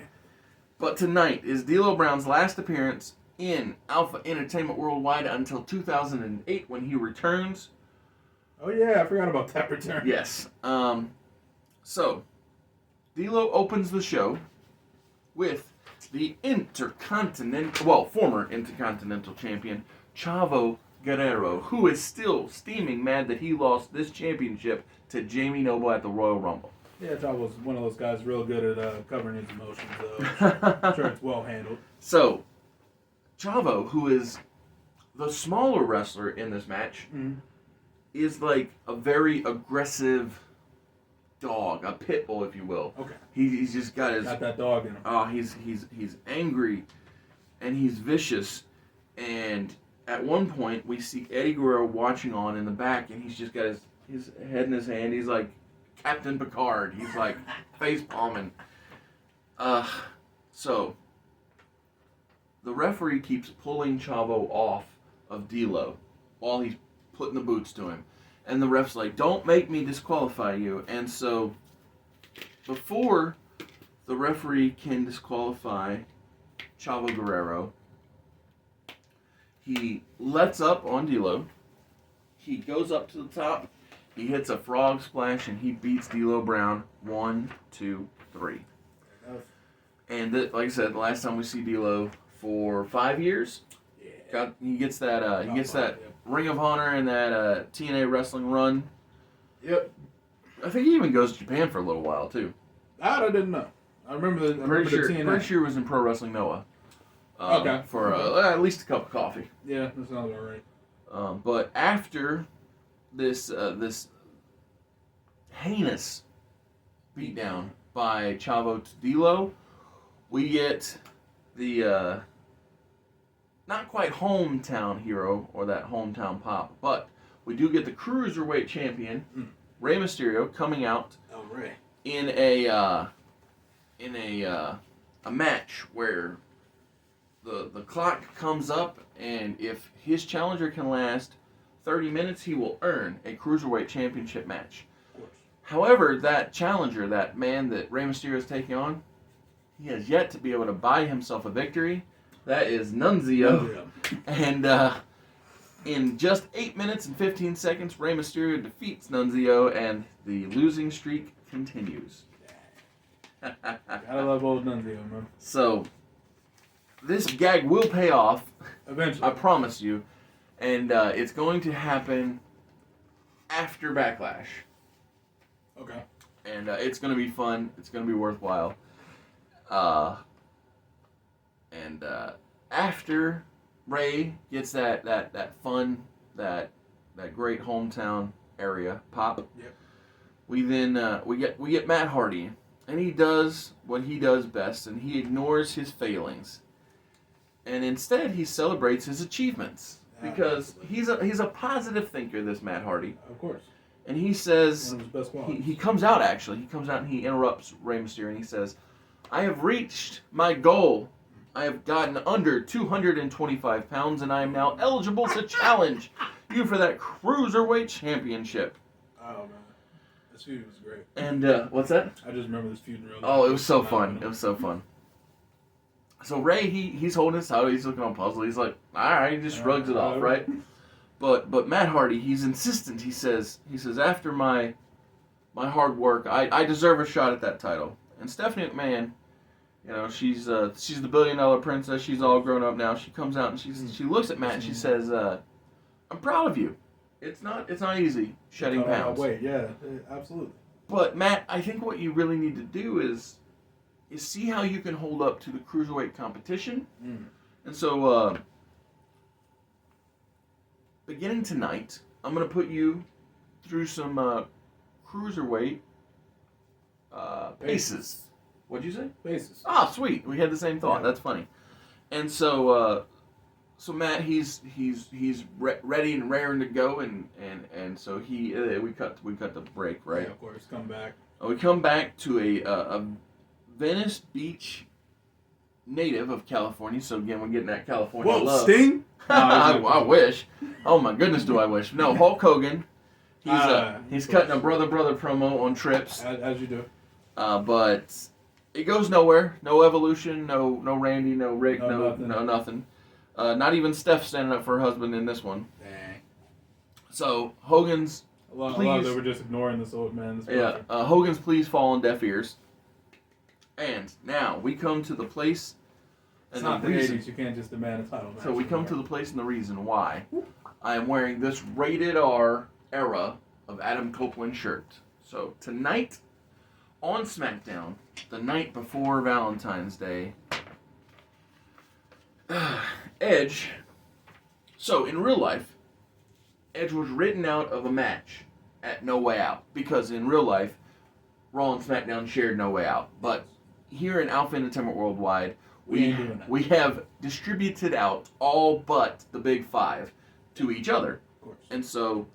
But tonight is D'Lo Brown's last appearance in Alpha Entertainment Worldwide until 2008 when he returns. Oh yeah, I forgot about that return. Yes. So, D'Lo opens the show with the former Intercontinental Champion, Chavo Guerrero, who is still steaming mad that he lost this championship to Jamie Noble at the Royal Rumble. Yeah, Chavo's one of those guys real good at covering his emotions, I'm sure it's well handled. So, Chavo, who is the smaller wrestler in this match, is like a very aggressive dog, a pit bull, if you will. Okay. He's just got that dog in him. Oh, he's angry, and he's vicious, and at one point we see Eddie Guerrero watching on in the back, and he's just got his head in his hand. He's like Captain Picard. He's like face palming. So the referee keeps pulling Chavo off of D'Lo while he's putting the boots to him. And the ref's like, don't make me disqualify you. And so, before the referee can disqualify Chavo Guerrero, he lets up on D'Lo. He goes up to the top. He hits a frog splash, and he beats D'Lo Brown 1, 2, 3. And like I said, the last time we see D'Lo for 5 years, he gets that Ring of Honor and that TNA wrestling run. Yep. I think he even goes to Japan for a little while too. That I didn't know. I remember the TNA. Pretty sure he was in Pro Wrestling Noah. Okay. For at least a cup of coffee. Yeah, that sounds all right. But after this heinous beatdown by Chavo to D'Lo, we get the not quite hometown hero or that hometown pop, but we do get the cruiserweight champion Rey Mysterio coming out in a match where the clock comes up, and if his challenger can last 30 minutes, he will earn a Cruiserweight Championship match. However, that challenger, that man that Rey Mysterio is taking on, he has yet to be able to buy himself a victory. That is Nunzio. And in just 8 minutes and 15 seconds, Rey Mysterio defeats Nunzio, and the losing streak continues. Gotta love old Nunzio, man. So, this gag will pay off. Eventually. I promise you. And it's going to happen after Backlash. Okay. And it's going to be fun. It's going to be worthwhile. And after Ray gets that fun, that great hometown area pop, yep. we then we get Matt Hardy, and he does what he does best, and he ignores his failings, and instead he celebrates his achievements because he's a positive thinker. This Matt Hardy, of course. And he says, one of his best qualities. he comes out and he interrupts Rey Mysterio, and he says, "I have reached my goal. I have gotten under 225 pounds, and I am now eligible to challenge you for that Cruiserweight Championship." Oh, man. This feud was great. And, what's that? I just remember this feud really. Oh, it was so fun. It was so fun. So Ray, he's holding his title, he's looking all puzzled. He's like, alright, he just shrugs it off, right? But Matt Hardy, he's insistent. He says, after my hard work, I deserve a shot at that title. And Stephanie McMahon, you know, she's the $1 billion princess. She's all grown up now. She comes out and she looks at Matt and she says, "I'm proud of you. It's not easy shedding pounds." Wait, yeah, absolutely. But Matt, I think what you really need to do is see how you can hold up to the cruiserweight competition. And so, beginning tonight, I'm gonna put you through some cruiserweight paces. What'd you say? Basis. Ah, sweet. We had the same thought. Yeah. That's funny. And so, so Matt, he's ready and raring to go, and so we cut the break, right? Yeah, of course. Come back. We come back to a Venice Beach native of California. So again, we're getting that California love. Sting? No, I wish. Oh my goodness, do I wish? No, Hulk Hogan. He's cutting a brother promo on Trips. As you do. But it goes nowhere. No Evolution. No Randy. No Rick. No nothing. Not even Steph standing up for her husband in this one. Dang. So Hogan's. A lot of they were just ignoring this old man. Hogan's pleas fall on deaf ears. And now we come to the place. It's not the 80s. You can't just demand a title match. So we come to the place and the reason why I am wearing this rated R era of Adam Copeland shirt. So tonight on SmackDown, the night before Valentine's Day, Edge. So in real life, Edge was written out of a match at No Way Out because in real life, Raw and SmackDown shared No Way Out. But here in Alpha Entertainment Worldwide, we have distributed out all but the Big Five to each other. Of course. And so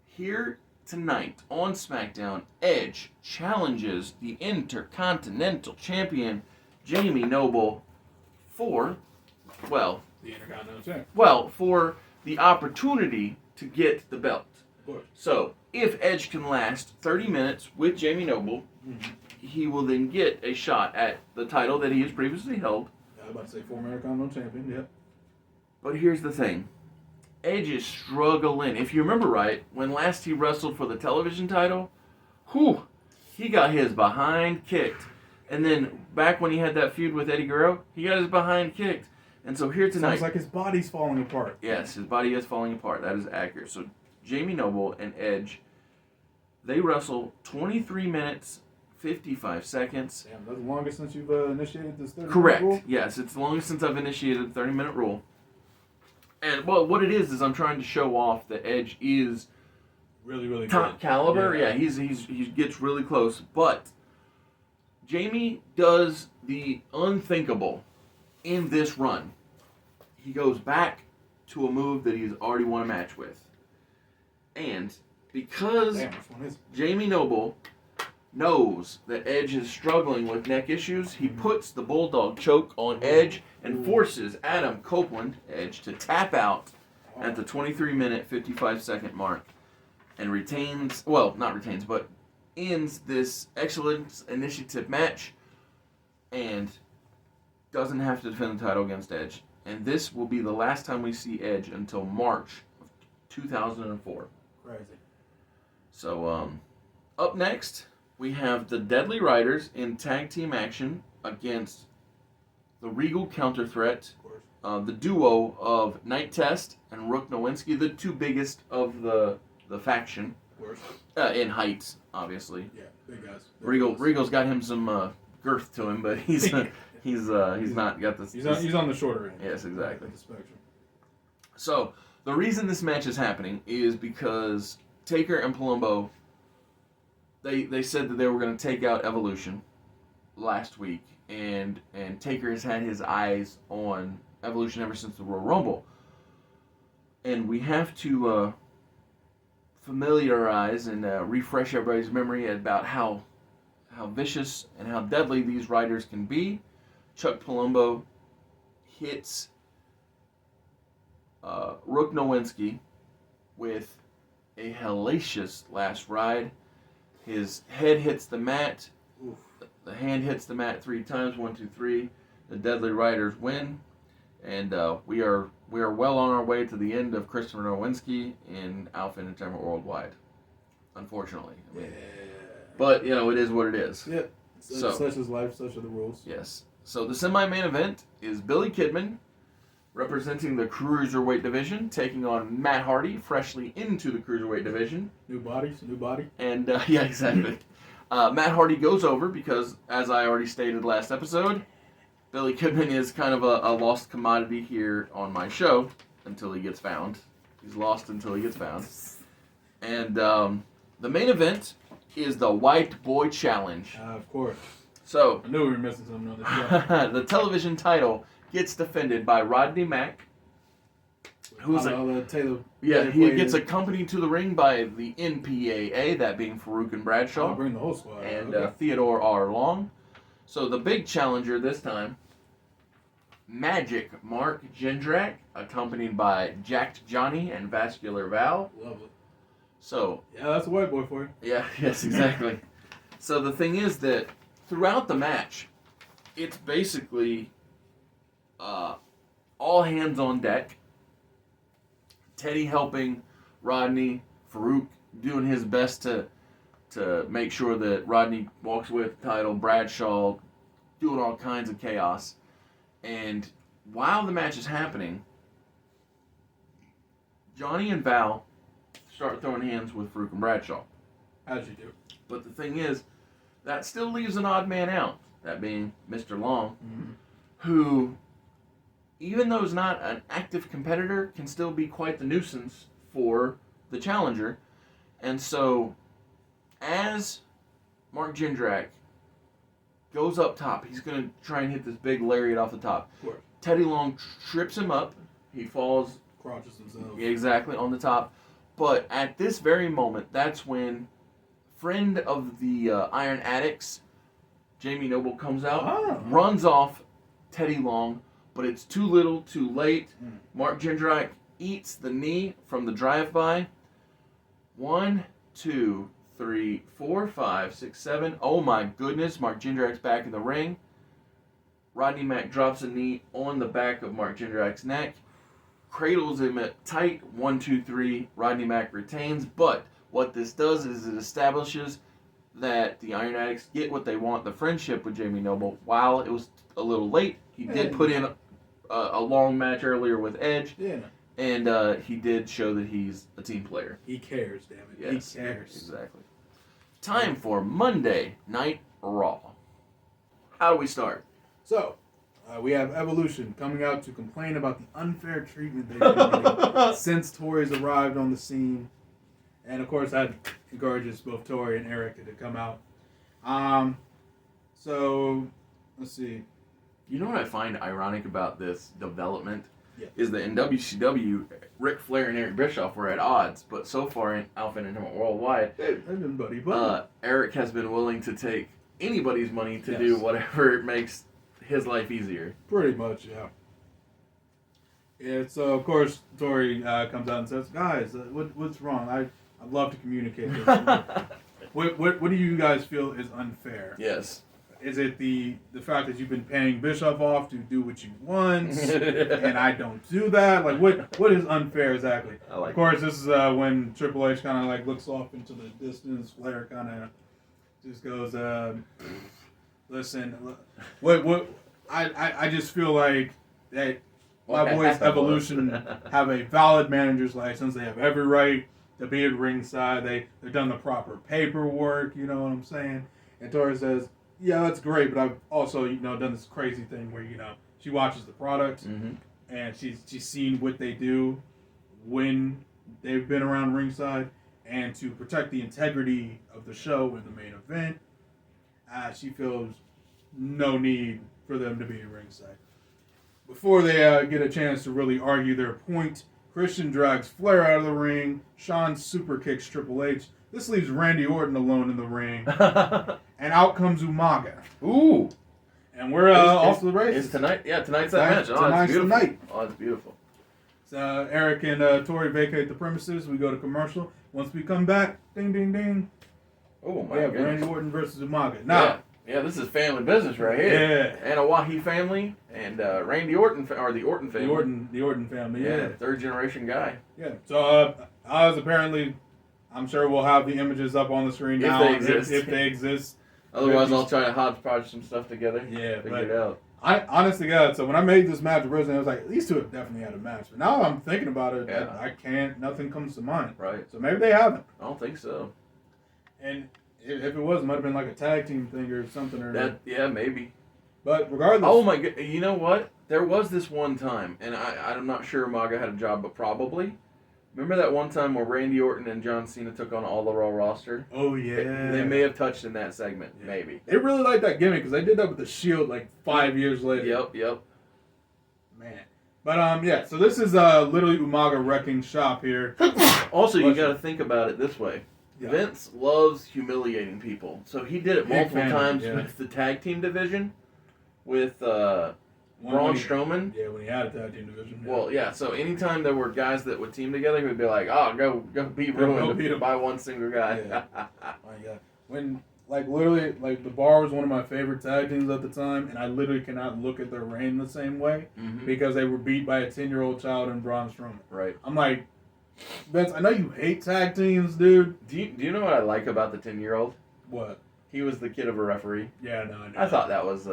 here tonight on SmackDown, Edge challenges the Intercontinental Champion Jamie Noble for, well, the Intercontinental Champion. Well, for the opportunity to get the belt. Of course. So if Edge can last 30 minutes with Jamie Noble, he will then get a shot at the title that he has previously held. I was about to say former Intercontinental Champion, yep. But here's the thing. Edge is struggling. If you remember right, when last he wrestled for the television title, he got his behind kicked. And then back when he had that feud with Eddie Guerrero, he got his behind kicked. And so here tonight... Sounds like his body's falling apart. Yes, his body is falling apart. That is accurate. So Jamie Noble and Edge, they wrestle 23 minutes, 55 seconds. Damn, that's the longest since you've initiated this 30-minute Correct. rule? Yes, it's the longest since I've initiated the 30-minute rule. And, well, what it is I'm trying to show off that Edge is really top good. caliber. Yeah, he gets really close. But Jamie does the unthinkable in this run. He goes back to a move that he's already won a match with. And because Jamie Noble knows that Edge is struggling with neck issues, he puts the Bulldog choke on Edge and forces Adam Copeland, Edge, to tap out at the 23-minute, 55-second mark and ends this Excellence Initiative match and doesn't have to defend the title against Edge. And this will be the last time we see Edge until March of 2004. Crazy. So, up next, we have the Deadly Riders in tag team action against the Regal Counter Threat, the duo of Night Test and Rook Nowinski, the two biggest of the faction. Of course. In height, obviously. Yeah, big guys. Regal's got him some girth to him, but he's not got this. He's on the shorter end. Yes, exactly. The spectrum. So the reason this match is happening is because Taker and Palumbo, they said that they were going to take out Evolution last week, and Taker has had his eyes on Evolution ever since the Royal Rumble, and we have to familiarize and refresh everybody's memory about how vicious and how deadly these riders can be. Chuck Palumbo hits Rook Nowinski with a hellacious last ride. His head hits the mat. Oof. The hand hits the mat 3 times. 1, 2, 3. The Deadly Riders win, and we are well on our way to the end of Christopher Nowinski in Alpha Entertainment Worldwide. Unfortunately, but it is what it is. Yep. So, such is life. Such are the rules. Yes. So the semi-main event is Billy Kidman, representing the Cruiserweight division, taking on Matt Hardy, freshly into the Cruiserweight division. New body. And, yeah, exactly. Matt Hardy goes over because, as I already stated last episode, Billy Kidman is kind of a lost commodity here on my show until he gets found. He's lost until he gets found. And the main event is the White Boy Challenge. Of course. So I knew we were missing something on the show. The television title gets defended by Rodney Mack, who's he gets accompanied to the ring by the NPAA, that being Farouk and Bradshaw, bring the whole squad, and Theodore R. Long. So the big challenger this time, Magic Mark Jindrak, accompanied by Jacked Johnny and Vascular Val. Lovely. So yeah, that's a white boy for you. Yeah, yes, exactly. So the thing is that throughout the match, it's basically all hands on deck. Teddy helping Rodney, Farouk doing his best to make sure that Rodney walks away with the title, Bradshaw doing all kinds of chaos. And while the match is happening, Johnny and Val start throwing hands with Farouk and Bradshaw. As you do. But the thing is, that still leaves an odd man out, that being Mr. Long, who, even though he's not an active competitor, can still be quite the nuisance for the challenger. And so, as Mark Jindrak goes up top, he's going to try and hit this big lariat off the top. Of course. Teddy Long trips him up. He falls. Crotches himself. Exactly, on the top. But at this very moment, that's when friend of the Iron Addicts, Jamie Noble, comes out, runs off Teddy Long, but it's too little, too late. Mark Jindrak eats the knee from the drive-by. 1, 2, 3, 4, 5, 6, 7. Oh my goodness, Mark Jindrak's back in the ring. Rodney Mack drops a knee on the back of Mark Jindrak's neck, cradles him at tight. 1, 2, 3. Rodney Mack retains, but what this does is it establishes that the Iron Addicts get what they want, the friendship with Jamie Noble. While it was a little late, he did put in a long match earlier with Edge. Yeah. And he did show that he's a team player. He cares, damn it. Yes, he cares. Exactly. Time for Monday Night Raw. How do we start? So, we have Evolution coming out to complain about the unfair treatment they've been getting since Tori's arrived on the scene. And, of course, that encourages both Tori and Eric to come out. So, let's see. You know what I find ironic about this development? is that in WCW, Ric Flair and Eric Bischoff were at odds, but so far in Alpha and Worldwide, they've been buddy. Eric has been willing to take anybody's money to do whatever makes his life easier. Pretty much, yeah. Yeah, so of course Tori comes out and says, "Guys, what's wrong? I'd love to communicate this." What do you guys feel is unfair? Yes. Is it the fact that you've been paying Bischoff off to do what you want, and I don't do that? Like, what is unfair exactly? Of course, this is when Triple H kind of like looks off into the distance. Flair kind of just goes, "Listen, what? I just feel like that my boys Evolution have a valid manager's license. They have every right to be at ringside. They've done the proper paperwork. You know what I'm saying?" And Tori says, "Yeah, that's great, but I've also, done this crazy thing where, she watches the product and she's seen what they do when they've been around ringside, and to protect the integrity of the show in the main event, she feels no need for them to be at ringside." Before they get a chance to really argue their point, Christian drags Flair out of the ring. Shawn super kicks Triple H. This leaves Randy Orton alone in the ring. And out comes Umaga. Ooh. And we're off to the races. It's tonight. Yeah, tonight's that match. Tonight's the night. Oh, it's beautiful. So Eric and Tori vacate the premises. We go to commercial. Once we come back, ding, ding, ding. Oh, my goodness. Randy Orton versus Umaga. Now. Yeah, this is family business right here. Yeah. Anawahi family and Randy Orton, or the Orton family. The Orton family, yeah. Third generation guy. Yeah. So, apparently, I'm sure we'll have the images up on the screen now. If they exist. Otherwise, I'll try to hodgepodge some stuff together. Yeah, figure it out. Honestly, God, so when I made this match originally, I was like, these two have definitely had a match. But now I'm thinking about it, I can't, nothing comes to mind. Right. So maybe they haven't. I don't think so. And if it was, it might have been like a tag team thing or something. Yeah, maybe. But regardless. Oh my god! You know what? There was this one time, and I'm not sure Umaga had a job, but probably. Remember that one time where Randy Orton and John Cena took on all the Raw roster? Oh yeah. They may have touched in that segment, maybe. They really like that gimmick because they did that with the Shield like 5 years later. Yep. Man. But so this is literally Umaga wrecking shop here. Also, you got to think about it this way. Yeah. Vince loves humiliating people. So he did it multiple times with the tag team division with Braun Strowman. Yeah, when he had a tag team division. Yeah. Well, yeah, so anytime there were guys that would team together, he would be like, "Oh, go be ruined by one single guy." Yeah. My God. When, literally, the Bar was one of my favorite tag teams at the time, and I literally cannot look at their reign the same way because they were beat by a 10-year-old child in Braun Strowman. Right. I'm like, Vince, I know you hate tag teams, dude. Do you know what I like about the 10-year-old? What? He was the kid of a referee. Yeah, no, I know. I thought that was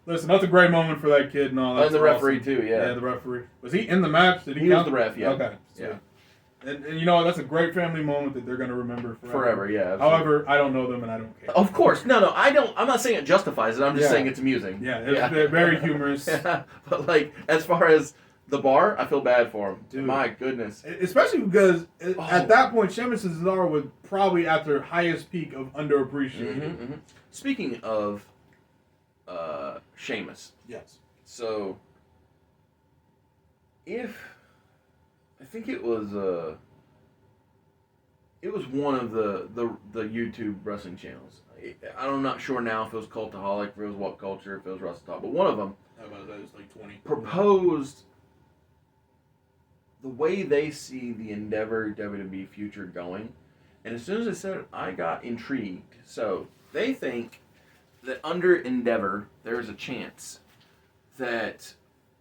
Listen, that's a great moment for that kid and all that. And the referee too, yeah. Yeah, the referee. Was he in the match? Did he was the ref, yeah. Okay. So, yeah. And you know, that's a great family moment that they're going to remember forever. Forever, yeah. Absolutely. However, I don't know them and I don't care. Of course. No, I don't. I'm not saying it justifies it. I'm just saying it's amusing. Yeah, it's very humorous. Yeah. But as far as the Bar, I feel bad for him. Dude. My goodness. Especially because at that point, Sheamus and Cesaro were probably at their highest peak of underappreciated. Speaking of Sheamus. Yes. So, I think it was one of the YouTube wrestling channels. I'm not sure now if it was Cultaholic, if it was What Culture, if it was Wrestle Talk, but one of them proposed the way they see the Endeavor WWE future going. And as soon as I said it, I got intrigued. So they think that under Endeavor, there's a chance that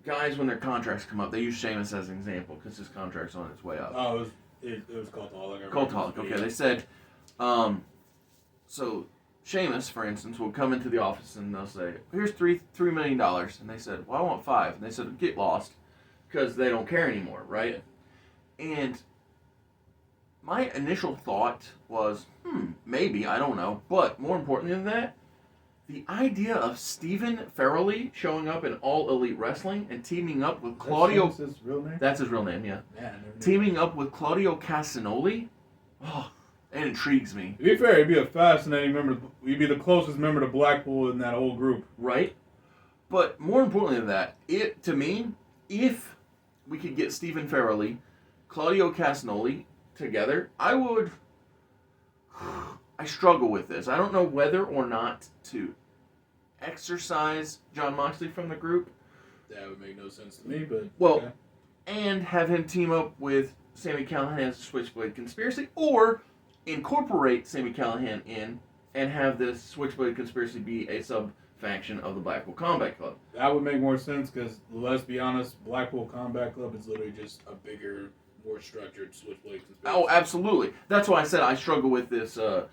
guys, when their contracts come up, they use Sheamus as an example because his contract's on its way up. Oh, it was Cultaholic. Cultaholic, okay. They said, so Sheamus, for instance, will come into the office and they'll say, "Here's $3 million." And they said, "Well, I want $5 million." And they said, "Get lost," because they don't care anymore, right? And my initial thought was, maybe, I don't know. But more importantly than that, the idea of Stephen Farrelly showing up in All Elite Wrestling and teaming up with Claudio... That's his real name? That's his real name, yeah. Teaming up with Claudio Castagnoli, it intrigues me. To be fair, he'd be a fascinating member. He'd be the closest member to Blackpool in that whole group. Right? But more importantly than that, to me, if we could get Stephen Farrelly, Claudio Castagnoli together, I struggle with this. I don't know whether or not to exercise Jon Moxley from the group. That would make no sense to me, but well, and have him team up with Sami Callihan as a Switchblade Conspiracy, or incorporate Sami Callihan in and have this Switchblade Conspiracy be a sub-faction of the Blackpool Combat Club. That would make more sense because, let's be honest, Blackpool Combat Club is literally just a bigger, more structured Switchblade Conspiracy. Oh, absolutely. That's why I said I struggle with this, the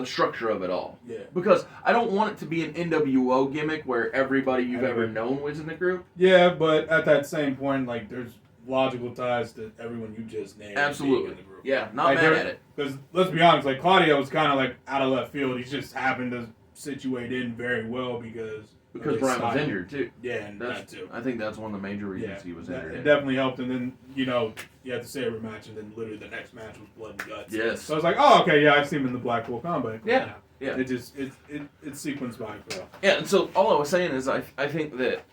structure of it all. Yeah. Because I don't want it to be an NWO gimmick where everybody you've ever known was in the group. Yeah, but at that same point, like, there's logical ties to everyone you just named. Absolutely. In the group. Yeah, not mad at it. Because, let's be honest, like, Claudio was kind of, like, out of left field. He just happened to situate in very well because Brian was injured, too. Yeah, and that, too. I think that's one of the major reasons he was injured. It definitely helped, and then, you had to say every match, and then literally the next match was blood and guts. Yes. So I was like, oh, okay, yeah, I've seen him in the Blackpool Combat. Yeah. Yeah. It just, it's sequenced by well. Yeah, and so all I was saying is I think that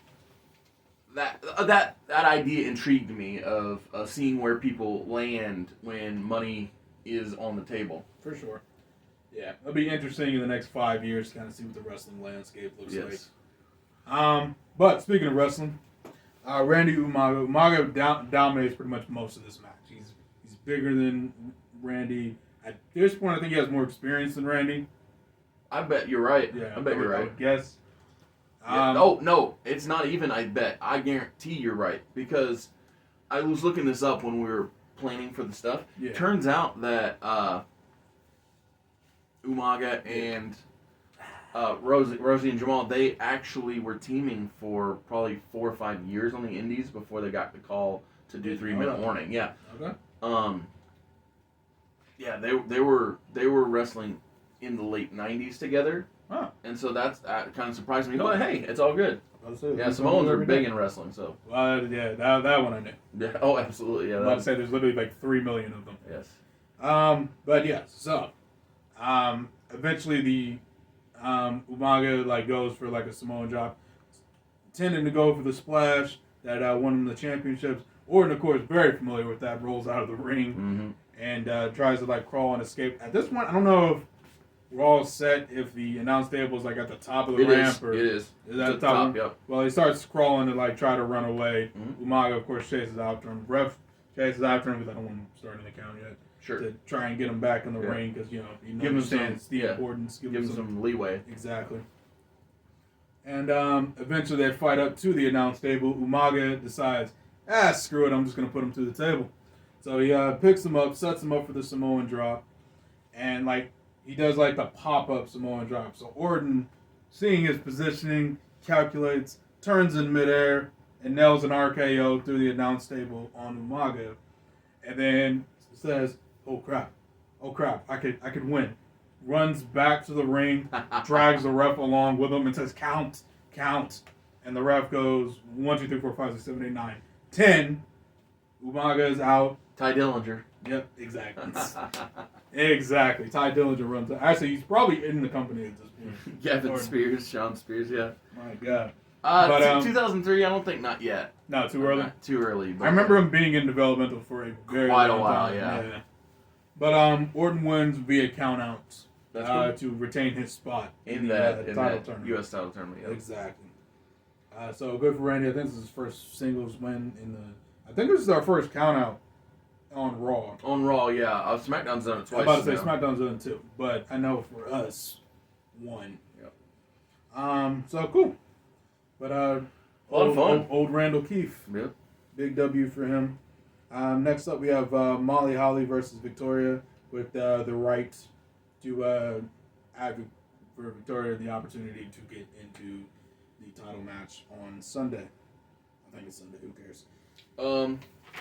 idea intrigued me of seeing where people land when money is on the table. For sure. Yeah, it'll be interesting in the next 5 years to kind of see what the wrestling landscape looks like. But speaking of wrestling, Randy Umaga dominates pretty much most of this match. He's bigger than Randy. At this point, I think he has more experience than Randy. I bet you're right. Yeah, I bet you're right. I would guess. No, it's not even I bet. I guarantee you're right. Because I was looking this up when we were planning for the stuff. Yeah. Turns out that Umaga and Rosie and Jamal, they actually were teaming for probably 4 or 5 years on the Indies before they got the call to do 3-minute warning. Yeah. Okay. Yeah, they were wrestling in the late 90s together. Huh. And so that kind of surprised me. But hey, it's all good. Yeah, Samoans are big in wrestling, so. Yeah, that one I knew. Yeah, oh, absolutely. Yeah, I'm about to say there's literally like 3 million of them. Yes. But yeah, so eventually the Umaga like goes for like a Samoan drop, tending to go for the splash that won him the championships. Orton, of course, very familiar with that, rolls out of the ring and tries to like crawl and escape. At this point, I don't know if we're all set if the announce table is like at the top of the ramp or it is. Is that the top? Yep. Well, he starts crawling to like try to run away. Umaga, of course, chases after him. Ref chases after him because I don't want him starting the count yet. Sure. To try and get him back in the ring because he understands the importance. Give him some leeway. Exactly. And eventually they fight up to the announce table. Umaga decides, screw it, I'm just gonna put him to the table. So he picks him up, sets him up for the Samoan drop, and like he does like the pop-up Samoan drop. So Orton, seeing his positioning, calculates, turns in midair, and nails an RKO through the announce table on Umaga, and then says, "Oh crap, I could win." Runs back to the ring, drags the ref along with him, and says, "Count." And the ref goes 1, 2, 3, 4, 5, 6, 7, 8, 9, 10. Umaga is out. Ty Dillinger. Yep, exactly. Exactly. Ty Dillinger runs out. Actually, he's probably in the company at this point. Gavin Spears, Sean Spears, yeah. My God. But 2003, I don't think not yet. No, too early? Not too early. I remember him being in developmental for a very quite long a while, time. yeah. But Orton wins via countouts to retain his spot in the that title tournament. U.S. title tournament. Yep. Exactly. So good for Randy. I think this is his first singles win in the. I think this is our first countout on Raw. On Raw, yeah. SmackDown's done it twice. I'm about to say SmackDown's done it too, but I know for us, one. Yep. So cool. But a lot of fun. Old Randall Keefe. Yep. Big W for him. Next up, we have Molly Holly versus Victoria with the right to advocate for Victoria the opportunity to get into the title match on Sunday. I think it's Sunday. Who cares?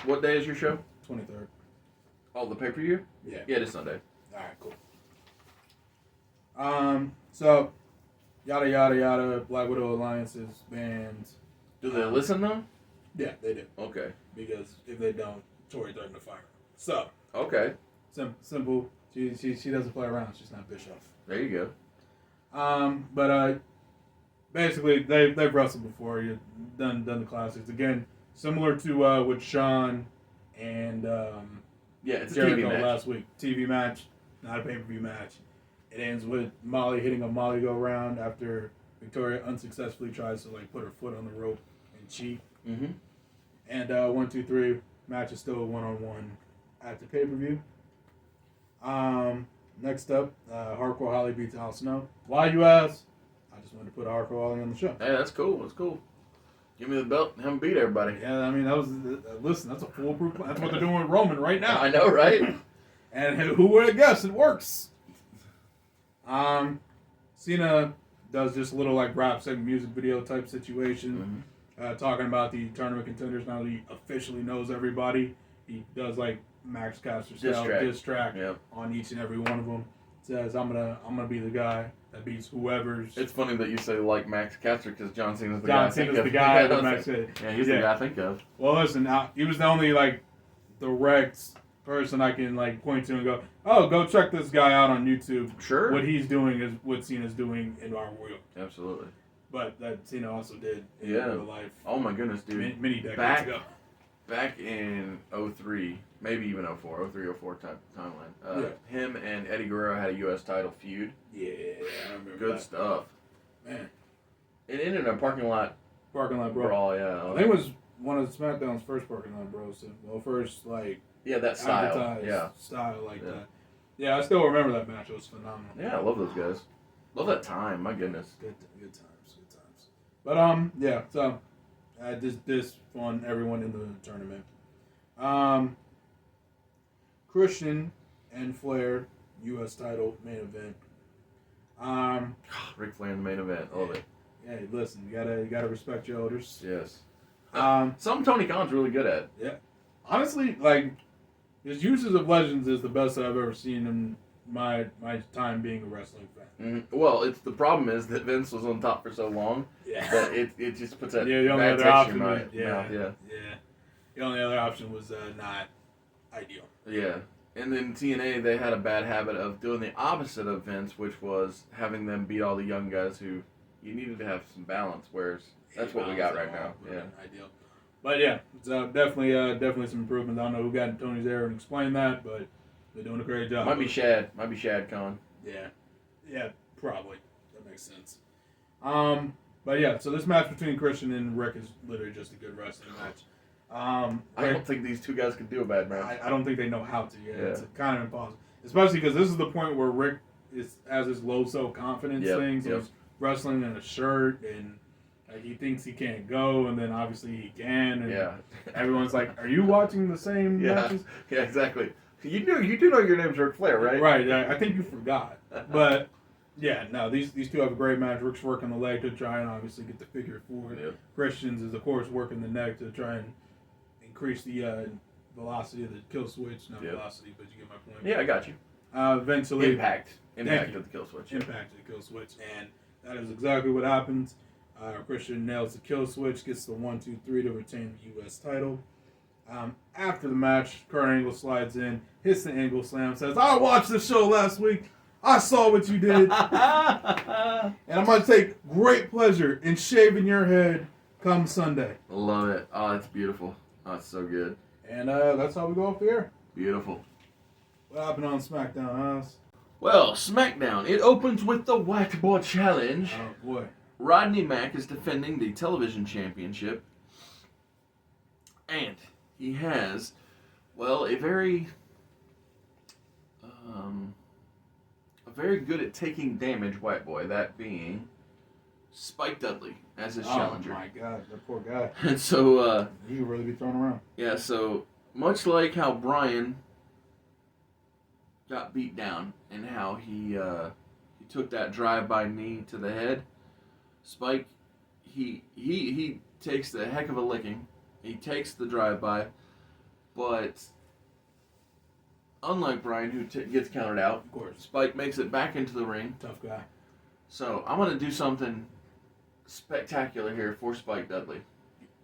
What day is your show? 23rd. Oh, the pay-per-view? Yeah. Yeah, it is Sunday. All right, cool. So, yada, yada, yada, Black Widow Alliances, bands. Do they listen, though? Yeah, they do. Okay. Because if they don't, Tori threatened to fire her. So. Okay. Simple. She doesn't play around. She's not Bischoff. There you go. But basically, they've wrestled before. You've done the classics. Again, similar to with Shawn and it's a Jericho TV match. last week. TV match, not a pay-per-view match. It ends with Molly hitting a Molly go round after Victoria unsuccessfully tries to put her foot on the rope and cheat. Mm-hmm. And 1, 2, 3 match is still a 1-on-1 at the pay-per-view. Next up, Hardcore Holly beats Al Snow. Why, you ask? I just wanted to put Hardcore Holly on the show. Hey, that's cool. That's cool. Give me the belt and have him beat everybody. Yeah, I mean, that was listen. That's a foolproof plan. That's what they're doing with Roman right now. I know, right? And who would have guessed it works? Cena does just a little rap segment, music video type situation, talking about the tournament contenders. Now that he officially knows everybody, he does Max Caster style diss track on each and every one of them. Says I'm gonna be the guy that beats whoever's. It's funny that you say Max Caster because John Cena's the guy. John Cena's the guy that Max said. Yeah, he's the guy I think of. Well, listen, he was the only direct person I can point to and go, oh, go check this guy out on YouTube. Sure. What he's doing is what Cena's doing in our world. Absolutely. But that Cena also did in real life. Oh my goodness, dude. Many decades ago. Back in 03, maybe even 04, 04 timeline. Him and Eddie Guerrero had a U.S. title feud. Yeah, I remember Good that. stuff. Man. It ended in a parking lot brawl, yeah. I think it was one of SmackDown's first parking lot bros. Well, first, that style. Yeah. Style that. Yeah, I still remember that match. It was phenomenal. Yeah, I love those guys. Love that time. My goodness. Good times. But so this won everyone in the tournament. Christian and Flair U.S. title main event. Ric Flair in the main event. I love it. Hey, listen, you gotta respect your elders. Yes. Something Tony Khan's really good at. Yeah. Honestly, his uses of legends is the best that I've ever seen in my time being a wrestling fan. Mm-hmm. Well, the problem is that Vince was on top for so long that it just puts that the only bad other taste option in your mouth. yeah. The only other option was not ideal. Yeah. And then TNA, they had a bad habit of doing the opposite of Vince, which was having them beat all the young guys who you needed to have some balance, whereas that's what we got right now. Yeah. Ideal. But yeah, it's definitely some improvements. I don't know who got in Tony's ear and explained that, but they're doing a great job. Might be Shad Khan. Yeah, probably. That makes sense. But yeah, so this match between Christian and Rick is literally just a good wrestling match. I don't think these two guys could do a bad match. I don't think they know how to. It's kind of impossible. Especially because this is the point where Rick has his low self-confidence thing. So he's wrestling in a shirt and he thinks he can't go, and then obviously he can. And everyone's like, "Are you watching the same matches?" Yeah, exactly. You do know your name's Ric Flair, right? Right. I think you forgot, but. Yeah, no, these two have a great match. Rick's working the leg to try and obviously get the figure forward. Yep. Christian's is, of course, working the neck to try and increase the velocity of the kill switch. Not velocity, but you get my point. Yeah, I got you. Eventually... Impact of the kill switch. Impact of the kill switch. And that is exactly what happens. Christian nails the kill switch, gets the 1, 2, 3 to retain the U.S. title. After the match, Kurt Angle slides in, hits the Angle Slam, says, "I watched the show last week. I saw what you did, and I'm going to take great pleasure in shaving your head come Sunday." Love it. Oh, that's beautiful. Oh, it's so good. And that's how we go off the air. Beautiful. What happened on SmackDown, Oz? Well, SmackDown. It opens with the Whiteboard Challenge. Oh, boy. Rodney Mack is defending the television championship. And he has, a very good at taking damage white boy, that being Spike Dudley as his challenger. Oh my God, that poor guy. And so he could really be thrown around. Yeah, so much like how Bryan got beat down and how he took that drive-by knee to the head, Spike he takes the heck of a licking. He takes the drive-by, but unlike Bryan, who gets counted out, of course, Spike makes it back into the ring. Tough guy. So I'm going to do something spectacular here for Spike Dudley.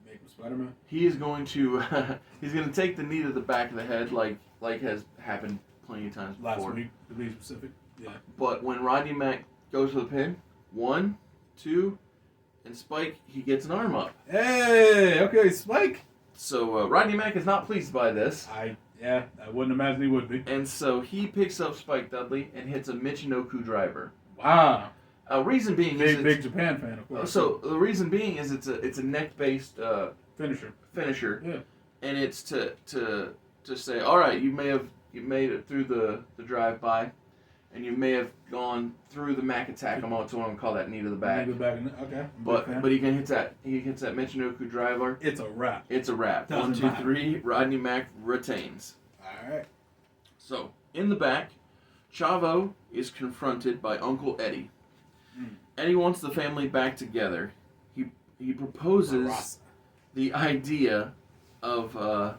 Make him Spider-Man? He is going to take the knee to the back of the head like has happened plenty of times before. Last week, to be specific. Yeah. But when Rodney Mack goes for the pin, 1, 2, and Spike, he gets an arm up. Hey, okay, Spike. So Rodney Mack is not pleased by this. I wouldn't imagine he would be. And so he picks up Spike Dudley and hits a Michinoku driver. Wow. Reason being big Japan fan, of course. So the reason being is it's a neck based finisher. Yeah. And it's to say, all right, you made it through the drive by, and you may have gone through the Mac attack. I'm going to call that knee to the back. Knee to the back. Okay. But he hits that Michinoku driver. It's a wrap. It's a wrap. 1, 2, 3. Rodney Mack retains. All right. So in the back, Chavo is confronted by Uncle Eddie. Eddie wants the family back together. He proposes the idea of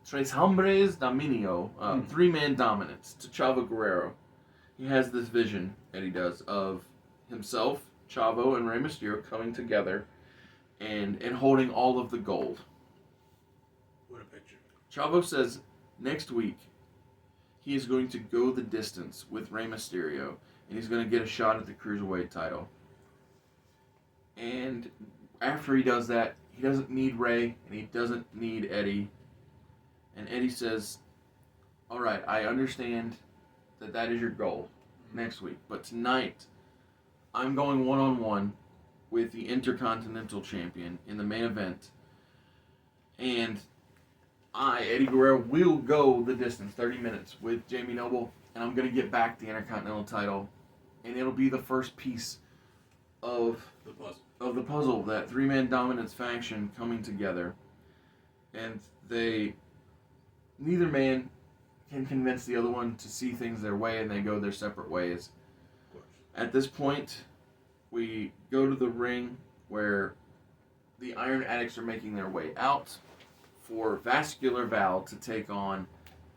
Tres Hombres Dominio, 3-man dominance, to Chavo Guerrero. He has this vision, Eddie does, of himself, Chavo, and Rey Mysterio coming together and holding all of the gold. What a picture. Chavo says next week he is going to go the distance with Rey Mysterio, and he's going to get a shot at the Cruiserweight title. And after he does that, he doesn't need Rey, and he doesn't need Eddie. And Eddie says, all right, I understand that is your goal next week. But tonight, I'm going one-on-one with the Intercontinental Champion in the main event. And I, Eddie Guerrero, will go the distance, 30 minutes, with Jamie Noble. And I'm going to get back the Intercontinental title. And it'll be the first piece of the puzzle, that 3-man dominance faction coming together. And neither man can convince the other one to see things their way, and they go their separate ways. At this point, we go to the ring where the Iron Addicts are making their way out for Vascular Val to take on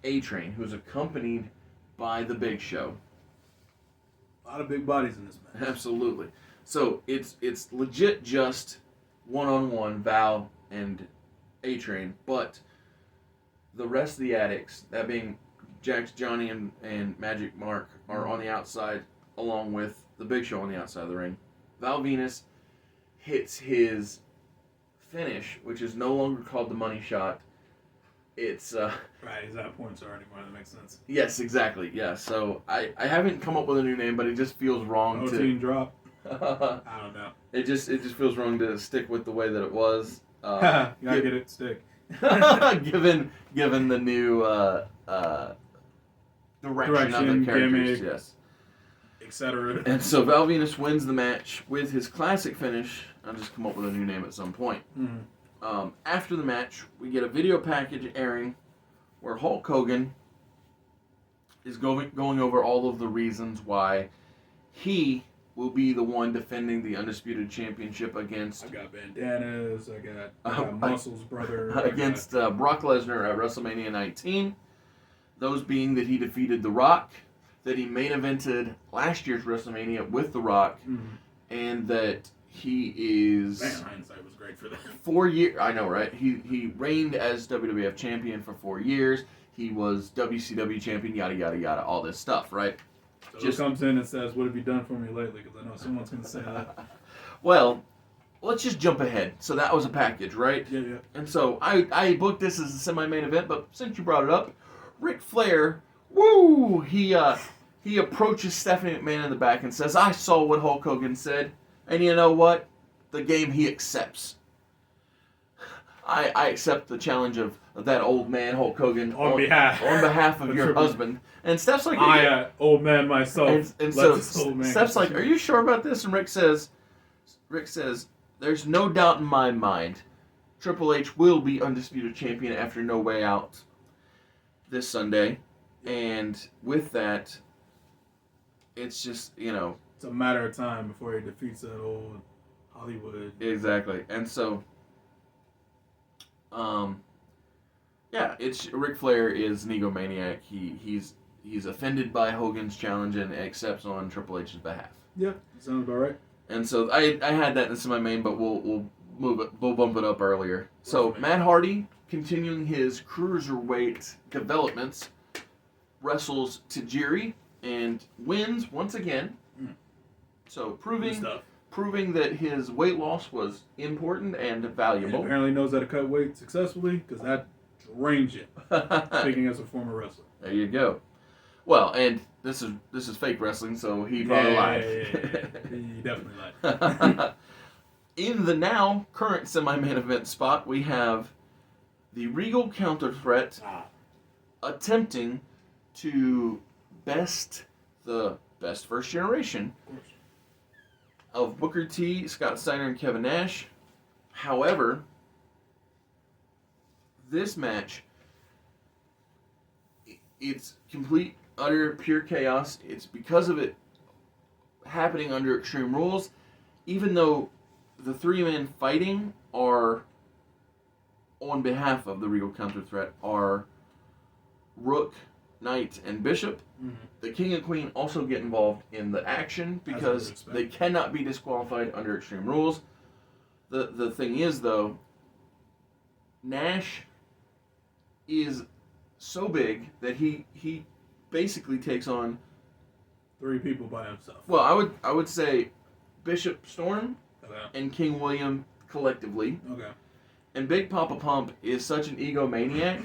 A-Train, who's accompanied by the Big Show. A lot of big bodies in this match. Absolutely. So it's legit just one-on-one Val and A-Train, but the rest of the Addicts, that being Jax, Johnny, and Magic Mark, are on the outside, along with the Big Show on the outside of the ring. Val Venus hits his finish, which is no longer called the money shot. It's right, he's out of points already more, that makes sense. Yes, exactly. Yeah. So I haven't come up with a new name, but it just feels wrong to team drop. I don't know. It just feels wrong to stick with the way that it was. You gotta get it stick. given the new direction of the characters, gimmick, yes, etc. And so Val Venus wins the match with his classic finish. I'll just come up with a new name at some point. Mm-hmm. After the match, we get a video package airing where Hulk Hogan is going over all of the reasons why he will be the one defending the Undisputed Championship against... I got bandanas, I got Muscles' brother. Against Brock Lesnar at WrestleMania 19. Those being that he defeated The Rock, that he main evented last year's WrestleMania with The Rock, and that he is... Man, hindsight was great for that. 4 years... I know, right? He reigned as WWF champion for 4 years. He was WCW champion, yada, yada, yada, all this stuff, right? So just comes in and says, what have you done for me lately? Because I know someone's going to say that. Well, let's just jump ahead. So that was a package, right? Yeah. And so I booked this as a semi-main event, but since you brought it up, Ric Flair, woo! He approaches Stephanie McMahon in the back and says, I saw what Hulk Hogan said, and you know what? The game he accepts. I accept the challenge of that old man, Hulk Hogan, on behalf of your husband. And Steph's like, old man myself. And so Steph's like, are you sure about this? And Rick says, there's no doubt in my mind, Triple H will be Undisputed Champion after No Way Out this Sunday. And with that, it's just, it's a matter of time before he defeats that old Hollywood. Exactly. And so, it's Ric Flair is an egomaniac. He's offended by Hogan's challenge and accepts on Triple H's behalf. Yeah, sounds about right. And so I had that in my main, but we'll move it. We'll bump it up earlier. So Matt Hardy, continuing his cruiserweight developments, wrestles Tajiri and wins once again. So proving proving that his weight loss was important and valuable. And apparently knows how to cut weight successfully because that drains you. Speaking as a former wrestler. There you go. Well, and this is fake wrestling, so he probably lied. He definitely lied. In the now current semi-main event spot, we have the Regal Counter Threat attempting to best the best first generation of Booker T, Scott Steiner, and Kevin Nash. However, this match, it's complete, utter, pure chaos. It's because of it happening under Extreme Rules, even though the three-man fighting are on behalf of the Regal Counter Threat are Rook, Knight, and Bishop. Mm-hmm. The King and Queen also get involved in the action because they cannot be disqualified under Extreme Rules. The thing is, though, Nash is so big that he basically takes on 3 people by himself. Well, I would say Bishop Storm Okay. and King William collectively. Okay. And Big Papa Pump is such an egomaniac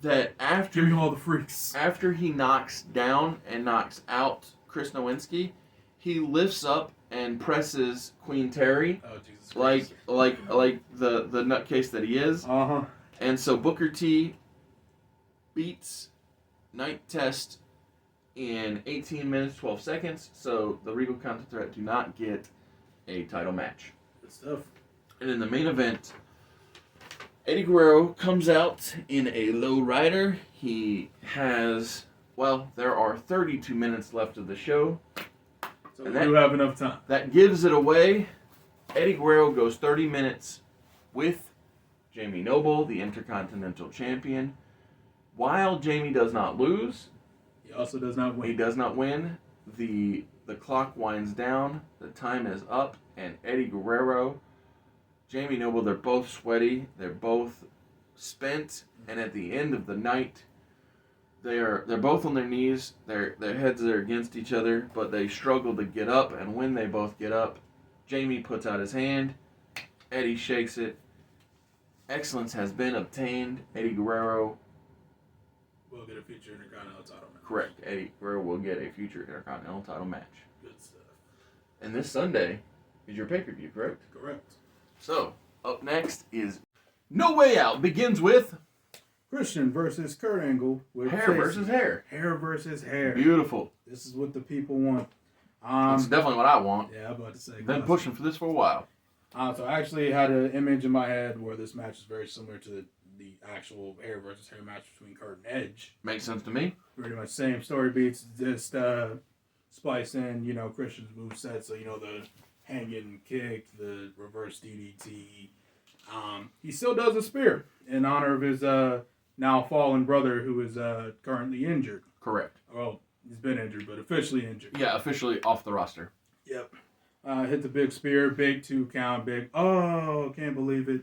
that Give me all the freaks. after he knocks down and knocks out Chris Nowinski, he lifts up and presses Queen Terry. Oh, Jesus Christ. like the nutcase that he is. Uh-huh. And so Booker T beats Night Test in 18 minutes, 12 seconds. So the Regal Counter Threat do not get a title match. Good stuff. And in the main event, Eddie Guerrero comes out in a low rider. He has, there are 32 minutes left of the show. So we do have enough time. That gives it away. Eddie Guerrero goes 30 minutes with Jamie Noble, the Intercontinental Champion. While Jamie does not lose, He also does not win. he does not win. The clock winds down. The time is up. And Eddie Guerrero, Jamie Noble, they're both sweaty. They're both spent. And at the end of the night, they're both on their knees. Their heads are against each other, but they struggle to get up. And when they both get up, Jamie puts out his hand. Eddie shakes it. Excellence has been obtained. Eddie Guerrero We'll get a future Intercontinental title match. correct. Eddie Guerrero will get a future Intercontinental title match. Good stuff. And this Sunday is your pay-per-view, correct? Correct. So, up next is No Way Out. Begins with Christian versus Kurt Angle. With hair Stacey. versus hair. Hair versus hair. Beautiful. This is what the people want. That's definitely what I want. Yeah, I'm about to say. Been pushing for this for a while. So I actually had an image in my head where this match is very similar to the actual hair versus hair match between Kurt and Edge. Makes sense to me. Pretty much same story beats, just splice in, Christian's moveset. So, the hanging kick, the reverse DDT. He still does a spear in honor of his now fallen brother who is currently injured. Correct. Well, he's been injured, but officially injured. Yeah, officially off the roster. Yep. Hit the big spear, big 2 count, big. Oh, can't believe it.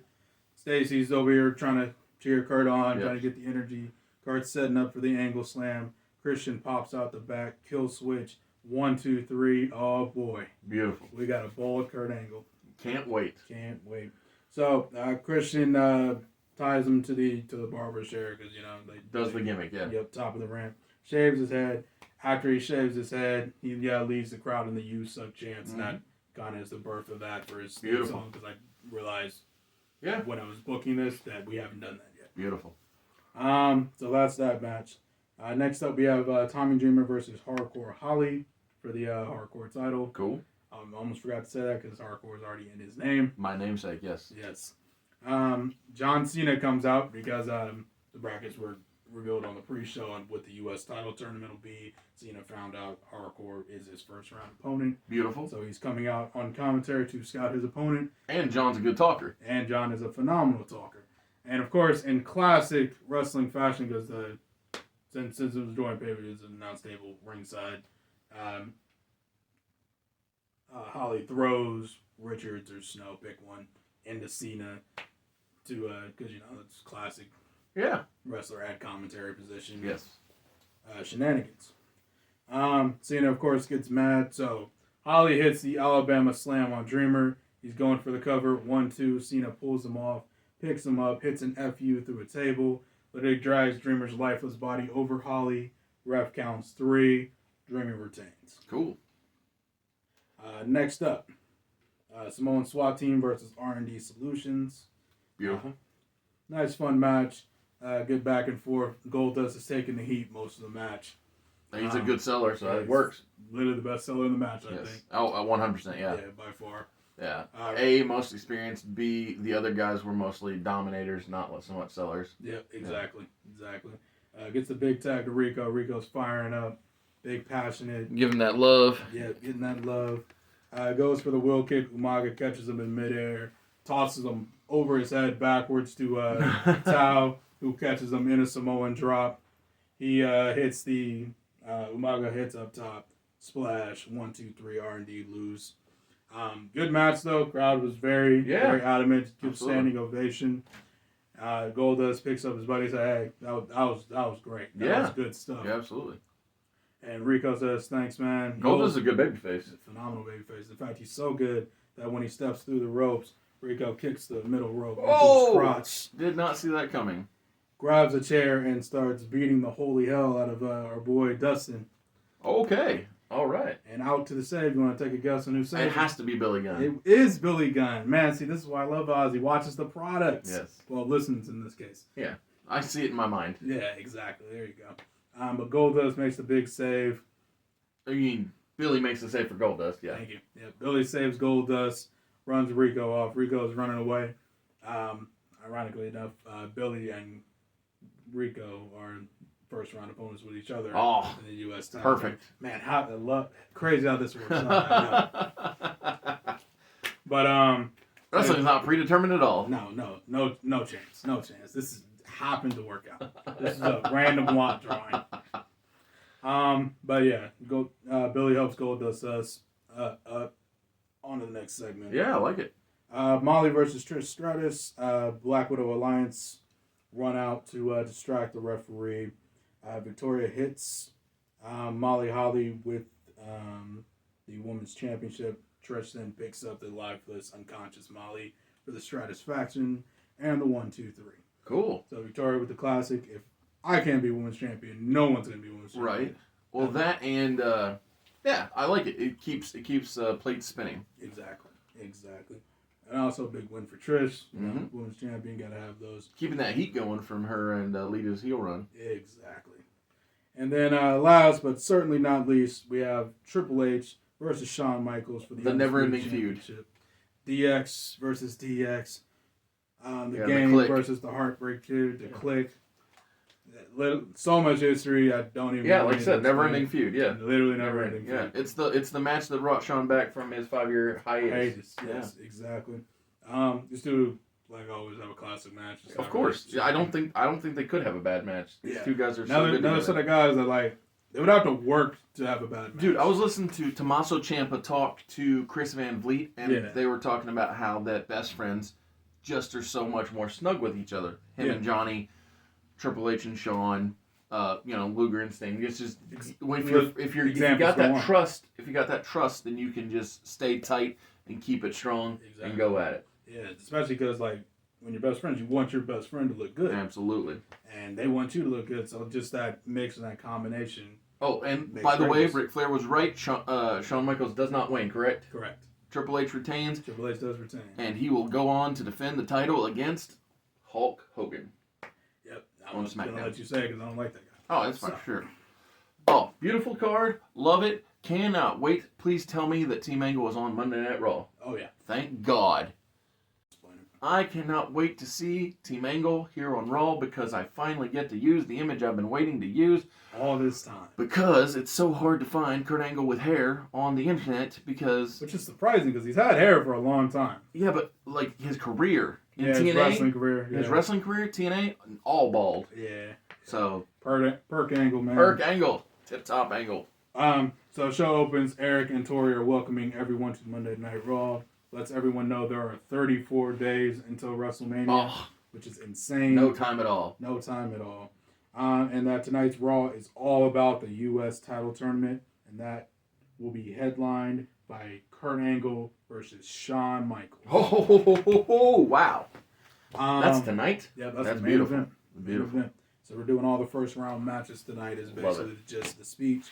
Stacy's over here trying to cheer Kurt on, trying to get the energy. Kurt's setting up for the angle slam. Christian pops out the back, kill switch. 1, 2, 3. Oh boy. Beautiful. We got a bald Kurt Angle. Can't wait. Can't wait. So Christian ties him to the barber's chair because Does the gimmick, yeah. Yep, top of the ramp. Shaves his head. After he shaves his head, he leaves the crowd in the "You Suck" chants. Mm-hmm. That kind of is the birth of that for his song because I realized when I was booking this that we haven't done that yet. Beautiful. So that's that match. Next up we have Tommy Dreamer versus Hardcore Holly for the Hardcore title. Cool. Almost forgot to say that because Hardcore is already in his name. My namesake, yes. Yes. John Cena comes out because the brackets were revealed on the pre-show on what the U.S. title tournament will be. Cena found out Hardcore is his first round opponent. Beautiful. So he's coming out on commentary to scout his opponent. And John's a good talker. And John is a phenomenal talker. And of course, in classic wrestling fashion, because since it was joint pay-per-views and announce table ringside, Holly throws Richards or Snow, pick one, into Cena to because it's classic. Yeah. Wrestler at commentary position. Yes. Shenanigans. Cena, of course, gets mad, so Holly hits the Alabama Slam on Dreamer. He's going for the cover. 1-2. Cena pulls him off, picks him up, hits an FU through a table. But it drags Dreamer's lifeless body over Holly. Ref counts 3. Dreamer retains. Cool. Next up, Samoan SWAT team versus R&D Solutions. Beautiful. Nice, fun match. Good back and forth. Goldust is taking the heat most of the match. He's a good seller, so it works. Literally the best seller in the match, I think. Oh, 100%, yeah. Yeah, by far. Yeah. A, most experienced. B, the other guys were mostly dominators, not so much sellers. Yep, exactly. Gets the big tag to Rico. Rico's firing up. Big, passionate. Give him that love. Yeah, getting that love. Goes for the wheel kick. Umaga catches him in midair. Tosses him over his head backwards to Tao, who catches him in a Samoan drop. He hits the... Umaga hits up top. Splash. 1, 2, 3. R&D lose. Good match, though. Crowd was very adamant. Give standing ovation. Goldust picks up his buddy and says, hey, that was great. That was good stuff. Yeah, absolutely. And Rico says, thanks, man. Goldust is a good babyface. Phenomenal babyface. In fact, he's so good that when he steps through the ropes, Rico kicks the middle rope into his crotch. Did not see that coming. Grabs a chair and starts beating the holy hell out of our boy Dustin. Okay. All right. And out to the save. You want to take a guess on who saves? It has to be Billy Gunn. It is Billy Gunn. Man, see, this is why I love Oz. He watches the products. Yes. Well, listens in this case. Yeah. I see it in my mind. Yeah, exactly. There you go. But Goldust makes the big save. I mean, Billy makes the save for Goldust, yeah. Thank you. Yeah, Billy saves Goldust, runs Rico off. Rico is running away. Ironically enough, Billy and Rico are first round opponents with each other in the U.S. title. Perfect. Man, crazy how this works out. But wrestling's not predetermined at all. No chance. This is happened to work out. This is a random lot drawing. But yeah, Billy helps Goldust us up on to the next segment. Yeah, I like it. Molly versus Trish Stratus. Black Widow Alliance run out to distract the referee. Victoria hits Molly Holly with the women's championship. Trish then picks up the lifeless, unconscious Molly for the Stratus faction and the 1, 2, 3. Cool. So Victoria with the classic. If I can't be women's champion, no one's gonna be women's champion. Right. Well, that and I like it. It keeps plates spinning. Exactly. And also a big win for Trish. Women's champion, gotta have those. Keeping that heat going from her and Lita's heel run. Exactly. And then last but certainly not least, we have Triple H versus Shawn Michaels for the never-ending feud. DX versus DX. The Gang versus the Heartbreak Kid. The Click. So much history. I don't even. Yeah, like I said, never-ending feud. Yeah, literally never-ending feud. Yeah, it's the match that brought Shawn back from his 5-year hiatus. Yes, exactly. Just do like always have a classic match. Of course. Yeah, I don't think they could have a bad match. These two guys are so good. Another set of guys that they would have to work to have a bad match. Dude, I was listening to Tommaso Ciampa talk to Chris Van Vliet, and they were talking about how that best friends just are so much more snug with each other. Him and Johnny, Triple H and Shawn, Luger and Sting. It's just if you got that trust, then you can just stay tight and keep it strong and go at it. Yeah, especially because when you're best friends, you want your best friend to look good. Absolutely. And they want you to look good, so just that mix and that combination. Oh, and by the way, Ric Flair was right. Shawn Michaels does not win, correct? Correct. Triple H retains. Triple H does retain. And he will go on to defend the title against Hulk Hogan. Yep. I'm just going to let you say it because I don't like that guy. Oh, that's fine, sure. Oh, beautiful card. Love it. Cannot wait. Please tell me that Team Angle was on Monday Night Raw. Oh, yeah. Thank God. I cannot wait to see Team Angle here on Raw because I finally get to use the image I've been waiting to use. All this time. Because it's so hard to find Kurt Angle with hair on the internet because... Which is surprising because he's had hair for a long time. Yeah, but his career in TNA... his wrestling career. Yeah. His wrestling career, TNA, all bald. Yeah. So... Perk Angle, man. Perk Angle. Tip-top Angle. So show opens. Eric and Tori are welcoming everyone to Monday Night Raw. Lets everyone know there are 34 days until WrestleMania, which is insane. No time at all. And that tonight's Raw is all about the U.S. title tournament, and that will be headlined by Kurt Angle versus Shawn Michaels. Wow. That's tonight? Yeah, that's the main beautiful. event. Beautiful. So we're doing all the first round matches tonight. Is basically just the speech.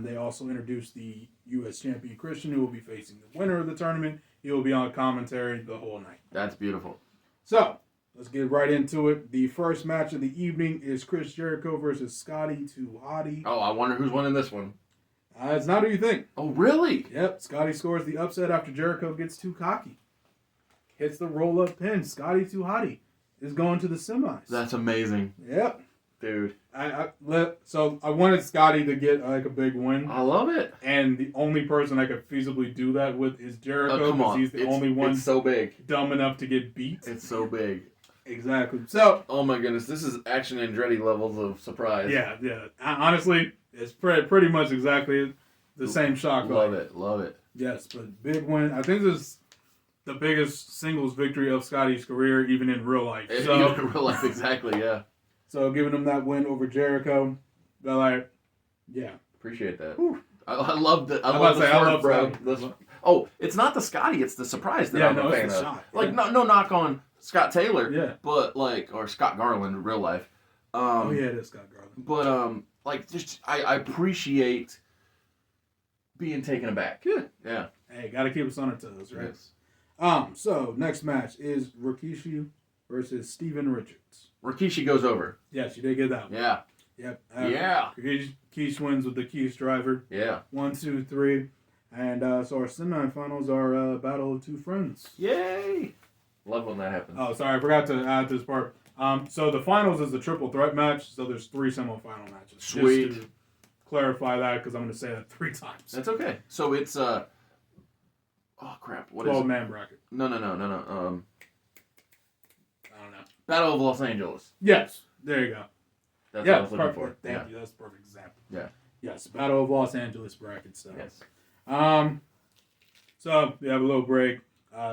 They also introduced the U.S. champion Christian, who will be facing the winner of the tournament. He will be on commentary the whole night. That's beautiful. So let's get right into it. The first match of the evening is Chris Jericho versus Scotty 2 Hotty. Oh, I wonder who's winning this one. It's not who you think. Oh, really? Yep. Scotty scores the upset after Jericho gets too cocky. Hits the roll-up pin. Scotty 2 Hotty is going to the semis. That's amazing. Yep. Dude. So I wanted Scotty to get like a big win. I love it. And the only person I could feasibly do that with is Jericho. Come on. He's the only one it's so big. dumb enough to get beat. It's so big. Exactly. So. Oh my goodness, this is Action Andretti levels of surprise. Yeah. Honestly, it's pretty much exactly the same shock. Love it. Yes, but big win. I think this is the biggest singles victory of Scotty's career, even in real life. Even in real life, exactly, yeah. So giving him that win over Jericho, they're like, yeah. Appreciate that. Whew. I love the swerve, bro. Oh, it's not the Scotty, it's the surprise that I'm a fan of. Shot. Like, no knock on Scott Taylor, but or Scott Garland in real life. It is Scott Garland. But I appreciate being taken aback. Yeah. Hey, gotta keep us on our toes, right? Yes. So next match is Rikishi versus Steven Richards. Rikishi goes over. Yes, you did get that one. Yeah. Yep. Rikishi wins with the Keish driver. Yeah. 1, 2, 3. And so our semifinals are a battle of two friends. Yay! Love when that happens. Oh, sorry, I forgot to add this part. So the finals is a triple threat match, so there's 3 semifinal matches. Sweet. Just to clarify that, because I'm going to say that 3 times. That's okay. So it's oh crap, what is it? 12-man bracket. No. I don't know. Battle of Los Angeles. Yes, there you go. That's what I was looking for. Thank you. That's a perfect example. Yeah. Yes, Battle of Los Angeles bracket stuff. Yes. So we have a little break.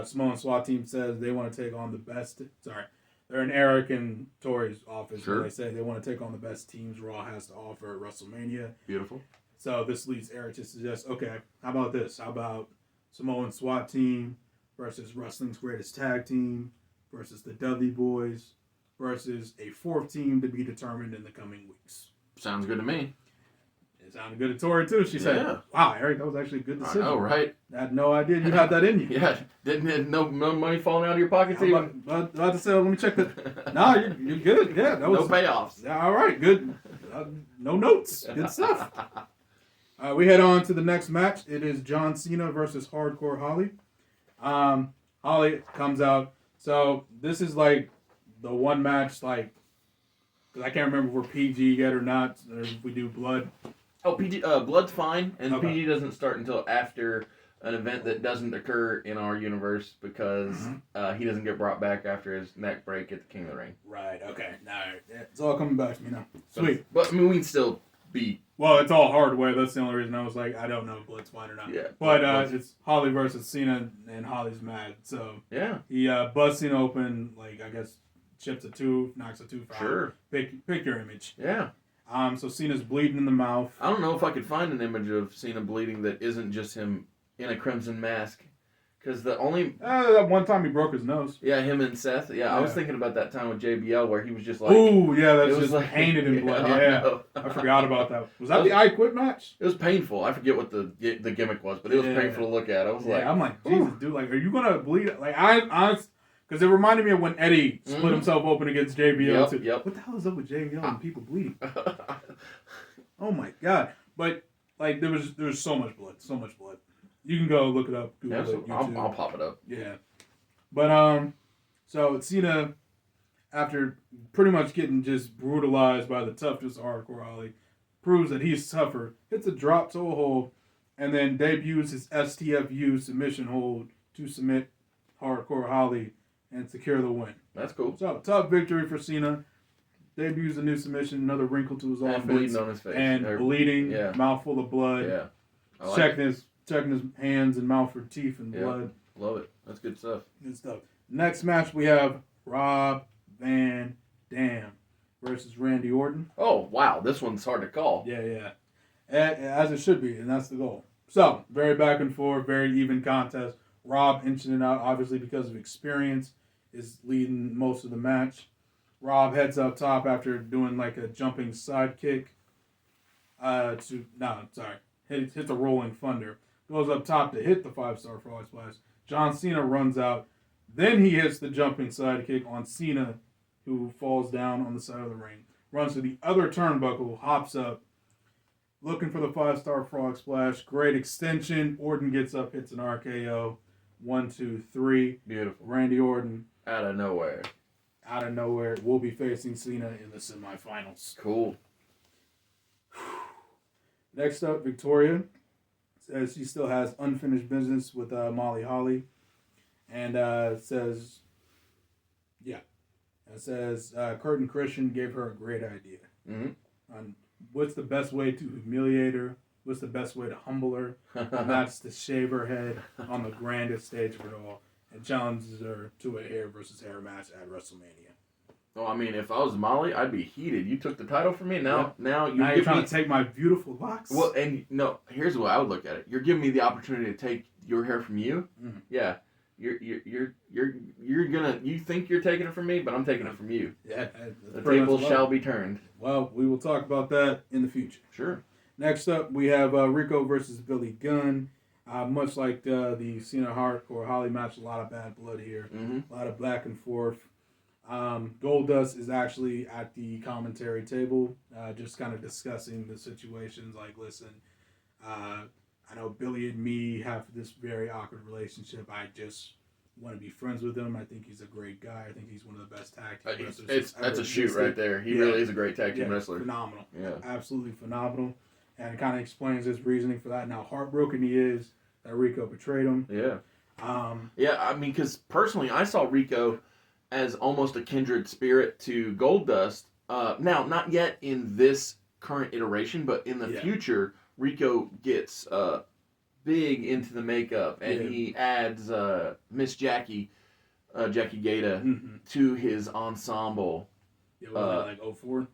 Samoan SWAT team says they want to take on the best. Sorry, they're in Eric and Tori's office. Sure. Where they say they want to take on the best teams Raw has to offer at WrestleMania. Beautiful. So this leads Eric to suggest, okay, how about this? How about Samoan SWAT team versus Wrestling's Greatest Tag Team versus the Dudley Boys versus a 4th team to be determined in the coming weeks. Sounds good to me. It sounded good to Tori, too. She said, wow, Eric, that was actually a good decision. I know, right? I had no idea you had that in you. Yeah. Didn't no money falling out of your pockets even? About to say, let me check that. No, you're good. Yeah, that was... No payoffs. Yeah, all right, good. No notes. Good stuff. We head on to the next match. It is John Cena versus Hardcore Holly. Holly comes out. So this is like the one match, like, because I can't remember if we're PG yet or not, or if we do blood. Oh, PG, blood's fine, and Okay. PG doesn't start until after an event that doesn't occur in our universe because he doesn't get brought back after his neck break at the King of the Ring. Right, okay. All right. Yeah, it's all coming back to me now. Sweet. But I mean, we can still be. Well, it's all hard way. That's the only reason I was like, I don't know if blood's fine or not. Yeah. But it's Holly versus Cena, and Holly's mad. So yeah, he busts Cena open, like, I guess, chips a tooth, knocks a tooth out. Sure. Pick your image. Yeah. So Cena's bleeding in the mouth. I don't know if I could find an image of Cena bleeding that isn't just him in a crimson mask. Because the only... that one time he broke his nose. Yeah, him and Seth. Yeah, I was thinking about that time with JBL where he was just like... Ooh, yeah, that's just like, painted in blood. Yeah, I forgot about that. Was that the I Quit match? It was painful. I forget what the gimmick was, but it was painful to look at. I was like... I'm like, Jesus, dude, like, are you going to bleed? Like, because it reminded me of when Eddie split himself open against JBL. Yep. What the hell is up with JBL and people bleeding? Oh my God! But like, there was so much blood. You can go look it up. Google it, YouTube. I'll pop it up. Yeah. But so Cena, after pretty much getting just brutalized by the toughest Hardcore Holly, proves that he's tougher. Hits a drop toe hold, and then debuts his STFU submission hold to submit Hardcore Holly and secure the win. That's cool. So, tough victory for Cena. Debuts a new submission, another wrinkle to his offense. And bleeding on his face. And bleeding, mouthful of blood. Yeah. Checking his hands and mouth for teeth and blood. Love it. That's good stuff. Good stuff. Next match, we have Rob Van Dam versus Randy Orton. Oh, wow. This one's hard to call. Yeah. As it should be, and that's the goal. So, very back and forth, very even contest. Rob inching it out, obviously because of experience, is leading most of the match. Rob heads up top after doing like a jumping sidekick. Hits a rolling thunder. Goes up top to hit the 5-star frog splash. John Cena runs out. Then he hits the jumping sidekick on Cena, who falls down on the side of the ring. Runs to the other turnbuckle, hops up, looking for the 5-star frog splash. Great extension. Orton gets up, hits an RKO. 1, 2, 3. Beautiful. Randy Orton. Out of nowhere. Will be facing Cena in the semifinals. Cool. Next up, Victoria says she still has unfinished business with Molly Holly. And says Kurt and Christian gave her a great idea. Mm-hmm. On what's the best way to humiliate her, what's the best way to humble her, and that's to shave her head on the grandest stage of it all, and challenges her to a hair versus hair match at WrestleMania. Well, I mean, if I was Molly, I'd be heated. You took the title from me. Now you're trying to take my beautiful locks. Well, and no, here's the way I would look at it. You're giving me the opportunity to take your hair from you. Mm-hmm. Yeah, you're gonna. You think you're taking it from me, but I'm taking it from you. Yeah, the tables shall be turned. Well, we will talk about that in the future. Sure. Next up, we have Rico versus Billy Gunn. Much like the Cena Hardcore Holly match, a lot of bad blood here. Mm-hmm. A lot of back and forth. Goldust is actually at the commentary table, just kind of discussing the situations. Like, listen, I know Billy and me have this very awkward relationship. I just want to be friends with him. I think he's a great guy. I think he's one of the best tag team wrestlers. That's a shoot right there. He really is a great tag team wrestler. Phenomenal. Yeah. Absolutely phenomenal. And it kind of explains his reasoning for that and how heartbroken he is that Rico betrayed him. Yeah. I mean, because personally, I saw Rico as almost a kindred spirit to Goldust. Now, not yet in this current iteration, but in the future, Rico gets big into the makeup, and he adds Miss Jackie Gata, to his ensemble. Yeah, was that like 04?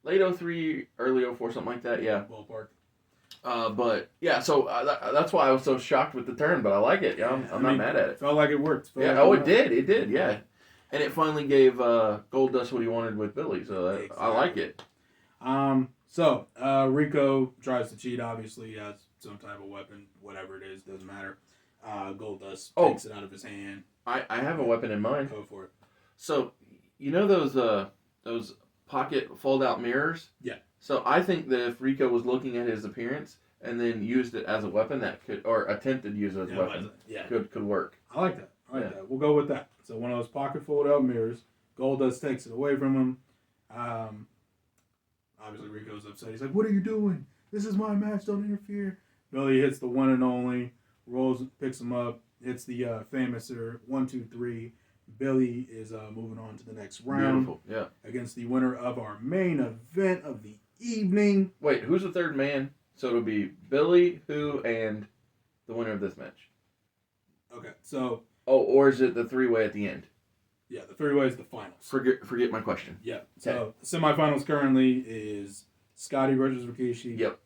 Late 03, early 04, something like that, yeah. Ballpark. But, yeah, so that's why I was so shocked with the turn, but I like it. Yeah, I'm not mad at it. Felt like it worked. It did, yeah. And it finally gave Goldust what he wanted with Billy, so exactly. I like it. So Rico tries to cheat, obviously. He has some type of weapon, whatever it is, doesn't matter. Goldust takes it out of his hand. I have a weapon in mind. Go for it. So, you know those pocket fold-out mirrors? Yeah. So I think that if Rico was looking at his appearance and then used it as a weapon, that could, or attempted to use it as a weapon, could work. I like that. That. We'll go with that. So one of those pocket fold-out mirrors. Goldust takes it away from him. Obviously Rico's upset. He's like, "What are you doing? This is my match. Don't interfere." Billy hits the one and only. Rolls, picks him up. Hits the famouser 1, 2, 3. Billy is moving on to the next round. Beautiful. Yeah. Against the winner of our main event of the evening. Wait, who's the third man? So it'll be Billy, and the winner of this match. Okay, so... Oh, or is it the three-way at the end? Yeah, the three-way is the finals. Forget my question. Yeah, so the semifinals currently is Scotty versus Rikishi. Yep.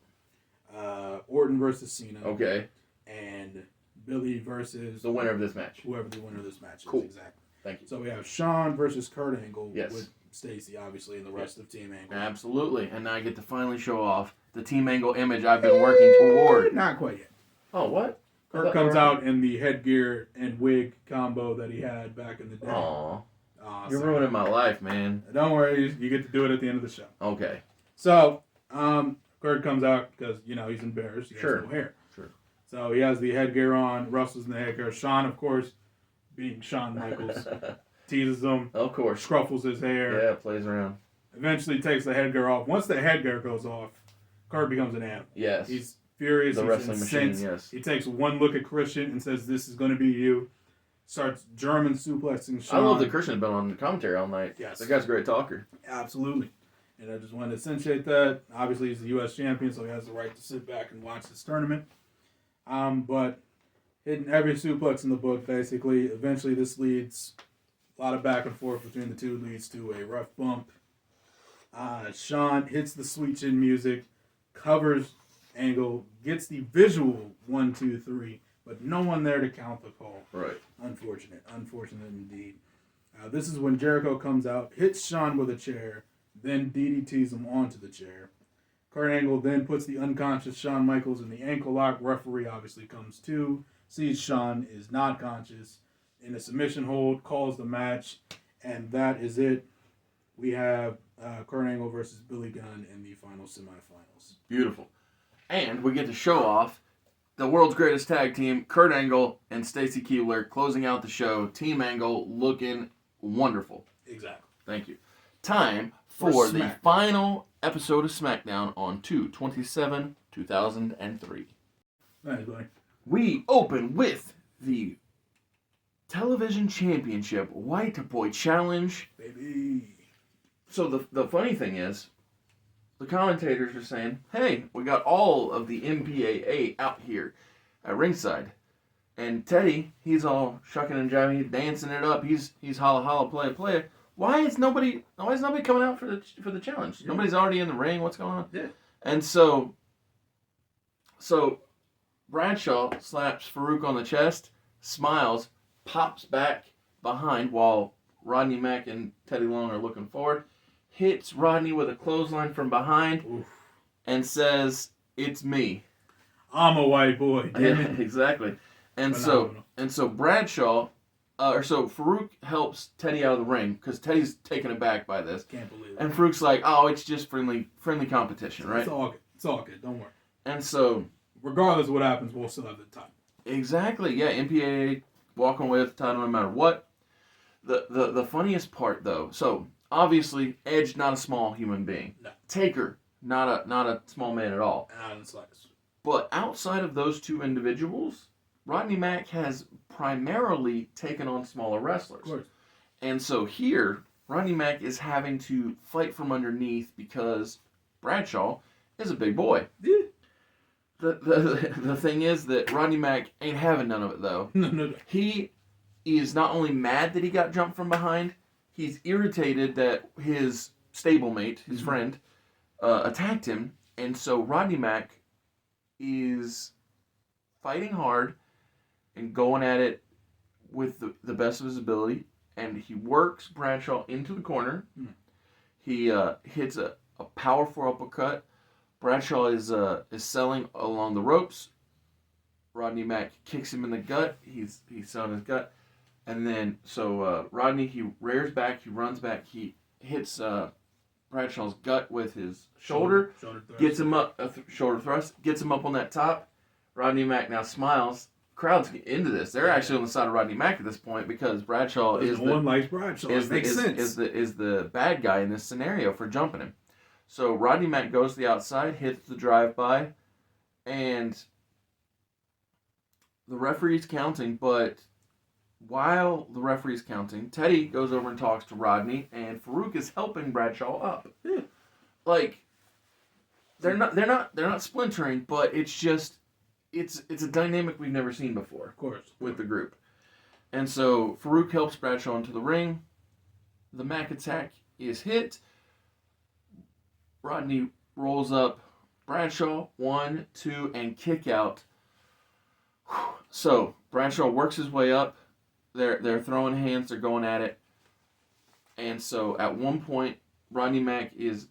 Orton versus Cena. Okay. And Billy versus... the winner of this match. Whoever the winner of this match is. Cool. Exactly. Thank you. So we have Shawn versus Kurt Angle. Yes. With Stacy, obviously, and the rest of Team Angle. Absolutely. And now I get to finally show off the Team Angle image I've been working toward. Not quite yet. Oh, what? Kurt comes out in the headgear and wig combo that he had back in the day. Aww. You're ruining my life, man. Don't worry. You get to do it at the end of the show. Okay. So, Kurt comes out because, he's embarrassed. He has no hair. Sure. So he has the headgear on, wrestles in the headgear. Shawn, of course, being Shawn Michaels, teases him. Of course. Scruffles his hair. Yeah, plays around. Eventually takes the headgear off. Once the headgear goes off, Kurt becomes an animal. Yes. He's furious. The wrestling machine, yes. He takes one look at Christian and says, "This is going to be you." Starts German suplexing Shawn. I love that Christian's been on the commentary all night. Yes. That guy's a great talker. Absolutely. And I just wanted to accentuate that. Obviously, he's the U.S. champion, so he has the right to sit back and watch this tournament. But hitting every suplex in the book, basically. Eventually, this leads a lot of back and forth between the two, leads to a rough bump. Shawn hits the sweet chin music, covers Angle gets the visual 1, 2, 3, but no one there to count the call. Right. Unfortunate indeed. This is when Jericho comes out, hits Shawn with a chair, then DDTs him onto the chair. Kurt Angle then puts the unconscious Shawn Michaels in the ankle lock. Referee obviously comes to, sees Shawn is not conscious, in a submission hold, calls the match, and that is it. We have Kurt Angle versus Billy Gunn in the final semifinals. Beautiful. And we get to show off the world's greatest tag team, Kurt Angle and Stacy Keibler, closing out the show. Team Angle looking wonderful. Exactly. Thank you. Time for the final episode of SmackDown on 2/27/2003. Nice, buddy. We open with the Television Championship White Boy Challenge. Baby. So the funny thing is, the commentators are saying, hey, we got all of the MPAA out here at ringside. And Teddy, he's all shucking and jiving, he's dancing it up, he's holla holla, play. Why is nobody coming out for the challenge? Yeah. Nobody's already in the ring, what's going on? Yeah. And so Bradshaw slaps Farouk on the chest, smiles, pops back behind while Rodney Mack and Teddy Long are looking forward, hits Rodney with a clothesline from behind, oof, and says, "It's me. I'm a white boy." Damn it. Exactly. And so Bradshaw, so Farouk helps Teddy out of the ring because Teddy's taken aback by this. Can't believe it. And Farouk's like, "Oh, it's just friendly competition, right?" It's all good. Don't worry. And so, regardless of what happens, we'll still have the title. Exactly. Yeah. MPAA walking away with the title no matter what. The funniest part though, so obviously Edge not a small human being. No. Taker not a small man at all. Not in the slightest. But outside of those two individuals, Rodney Mack has primarily taken on smaller wrestlers. Of course. And so here, Rodney Mack is having to fight from underneath because Bradshaw is a big boy. Yeah. The thing is that Rodney Mack ain't having none of it though. No. He is not only mad that he got jumped from behind, he's irritated that his stablemate, his friend, attacked him. And so Rodney Mack is fighting hard and going at it with the best of his ability. And he works Bradshaw into the corner. He hits a powerful uppercut. Bradshaw is selling along the ropes. Rodney Mack kicks him in the gut. He's selling his gut. And then, Rodney, he rears back, he runs back, he hits Bradshaw's gut with his shoulder gets him up, shoulder thrust, gets him up on that top. Rodney Mack now smiles. Crowd's into this. They're actually on the side of Rodney Mack at this point because Bradshaw is the bad guy in this scenario for jumping him. So Rodney Mack goes to the outside, hits the drive-by, and the referee's counting, but while the referee's counting, Teddy goes over and talks to Rodney, and Farouk is helping Bradshaw up. Yeah. Like they're not splintering, but it's a dynamic we've never seen before. Of course. With the group. And so Farouk helps Bradshaw into the ring. The Mack attack is hit. Rodney rolls up Bradshaw, 1, 2, and kick out. So Bradshaw works his way up. They're throwing hands. They're going at it. And so at one point, Rodney Mack is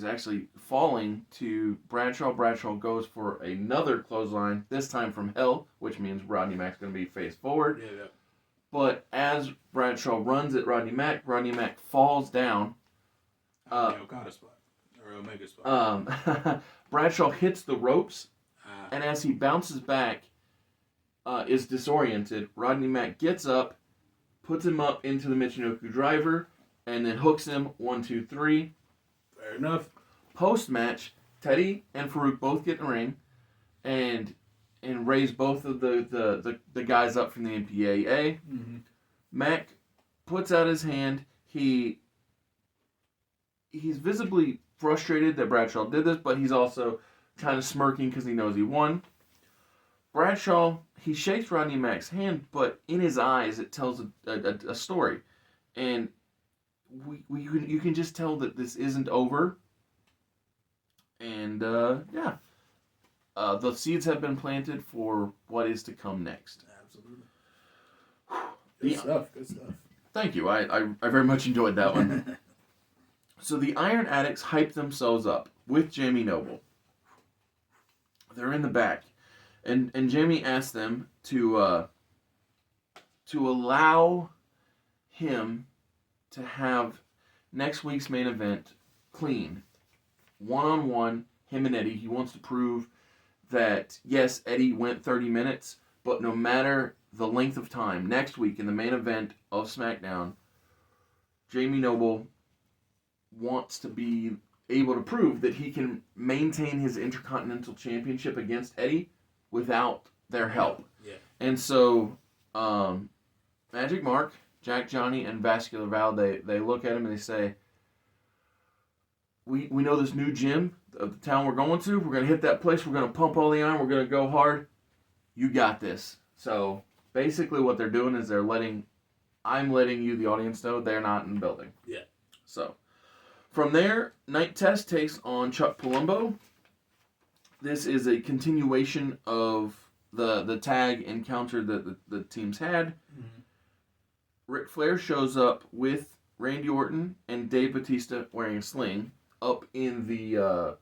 actually falling to Bradshaw. Bradshaw goes for another clothesline, this time from hell, which means Rodney Mack's going to be face forward. Yeah. But as Bradshaw runs at Rodney Mack falls down. Okada spot. Or Omega spot. Bradshaw hits the ropes, and as he bounces back, is disoriented. Rodney Mack gets up, puts him up into the Michinoku driver, and then hooks him 1, 2, 3. Fair enough. Post-match, Teddy and Farouk both get in the ring and raise both of the guys up from the MPAA. Mm-hmm. Mack puts out his hand. He's visibly frustrated that Bradshaw did this, but he's also kind of smirking because he knows he won. Bradshaw, he shakes Rodney Mack's hand, but in his eyes it tells a story. And you can just tell that this isn't over. And, yeah. The seeds have been planted for what is to come next. Absolutely. Good stuff. Thank you. I very much enjoyed that one. So the Iron Addicts hype themselves up with Jamie Noble. They're in the back. And Jamie asked them to allow him to have next week's main event clean. One-on-one, him and Eddie. He wants to prove that, yes, Eddie went 30 minutes, but no matter the length of time, next week in the main event of SmackDown, Jamie Noble wants to be able to prove that he can maintain his Intercontinental Championship against Eddie without their help. Yeah. And so, Magic Mark, Jack Johnny, and Vascular Val, they look at him and they say, we know this new gym of the town we're going to. We're going to hit that place. We're going to pump all the iron. We're going to go hard. You got this. So basically what they're doing is I'm letting you, the audience, know they're not in the building. Yeah. So from there, Night Test takes on Chuck Palumbo. This is a continuation of the tag encounter that the teams had. Mm-hmm. Ric Flair shows up with Randy Orton and Dave Bautista wearing a sling up in the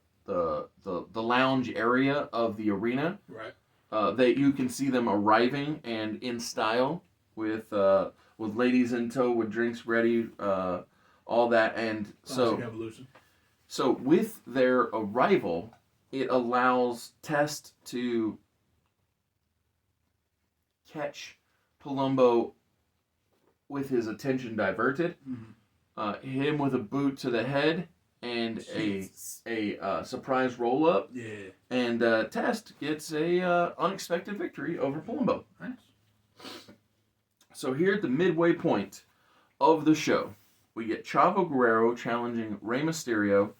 lounge area of the arena. Right. That you can see them arriving and in style with ladies in tow with drinks ready, all that, and classic evolution. So with their arrival, it allows Test to catch Palumbo with his attention diverted, him with a boot to the head, and a surprise roll up. Yeah. And Test gets a unexpected victory over Palumbo. Nice. So here at the midway point of the show, we get Chavo Guerrero challenging Rey Mysterio,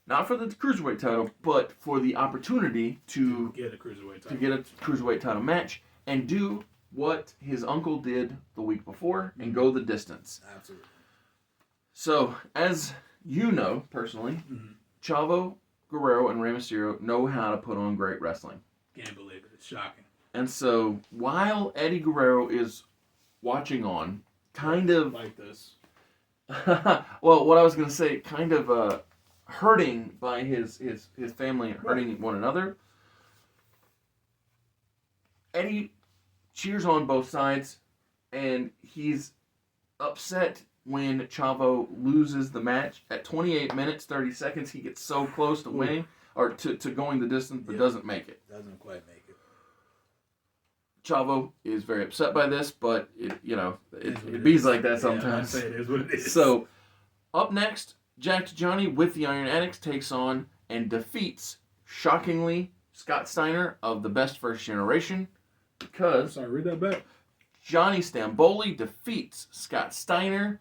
not for the cruiserweight title, but for the opportunity to get a cruiserweight title match and do what his uncle did the week before and go the distance. Absolutely. So, as you know personally, Chavo Guerrero and Rey Mysterio know how to put on great wrestling. Can't believe it. It's shocking. And so, while Eddie Guerrero is watching on, kind of like this. well, what I was going to say, kind of hurting by his family, hurting one another. Eddie cheers on both sides, and he's upset when Chavo loses the match. At 28 minutes, 30 seconds, he gets so close to winning, or to going the distance, but doesn't make it. Doesn't quite make it. Chavo is very upset by this, but it bees like that sometimes. I say it is what it is. So, up next, Jack Johnny with the Iron Addicts takes on and defeats, shockingly, Scott Steiner of the Best First Generation, because sorry, read that back. Johnny Stamboli defeats Scott Steiner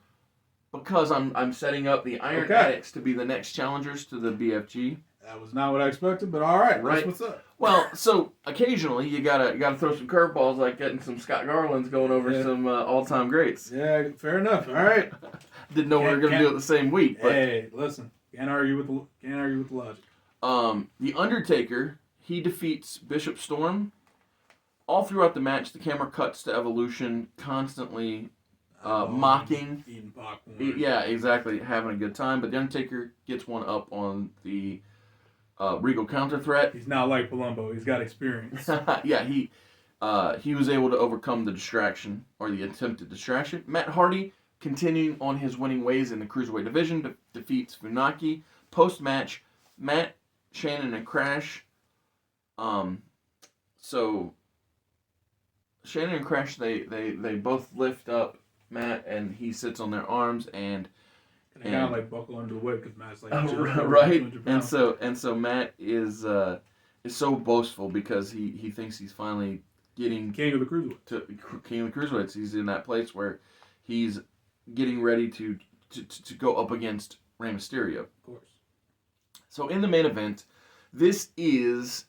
because I'm setting up the Iron Addicts to be the next challengers to the BFG. That was not what I expected, but all right. That's what's up. Well, so occasionally you gotta throw some curveballs, like getting some Scott Garland's going over some all-time greats. Yeah, fair enough. All right. Didn't know we were gonna do it the same week. But, hey, listen, can't argue with the logic. The Undertaker, he defeats Bishop Storm. All throughout the match, the camera cuts to Evolution, constantly mocking, eating popcorn. Yeah, exactly, having a good time. But the Undertaker gets one up on the Regal counter threat. He's not like Palumbo. He's got experience. Yeah, he was able to overcome the distraction, or the attempted distraction. Matt Hardy, continuing on his winning ways in the Cruiserweight division, defeats Funaki. Post-match, Matt, Shannon, and Crash. So Shannon and Crash, they both lift up Matt, and he sits on their arms, and they kind of like buckle under the weight because Matt's like right. And so Matt is so boastful because he thinks he's finally getting king of the cruiserweights. He's in that place where he's getting ready to go up against Rey Mysterio. Of course. So in the main event, this is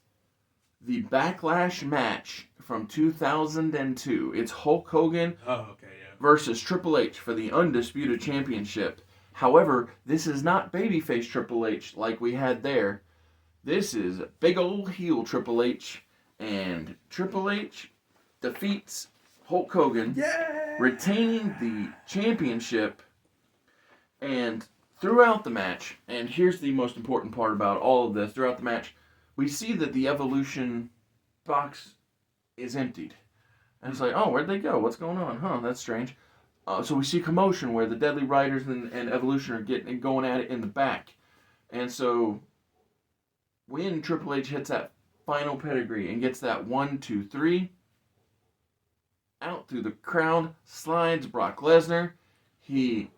the Backlash match from 2002. It's Hulk Hogan versus Triple H for the Undisputed Championship. However, this is not babyface Triple H like we had there. This is big old heel Triple H, and Triple H defeats Hulk Hogan, retaining the championship. And throughout the match, and here's the most important part about all of this, throughout the match, we see that the Evolution box is emptied. And it's like, oh, where'd they go? What's going on? Huh, that's strange. So we see commotion where the Deadly Riders and Evolution are going at it in the back. And so when Triple H hits that final pedigree and gets that 1, 2, 3, out through the crowd slides Brock Lesnar. He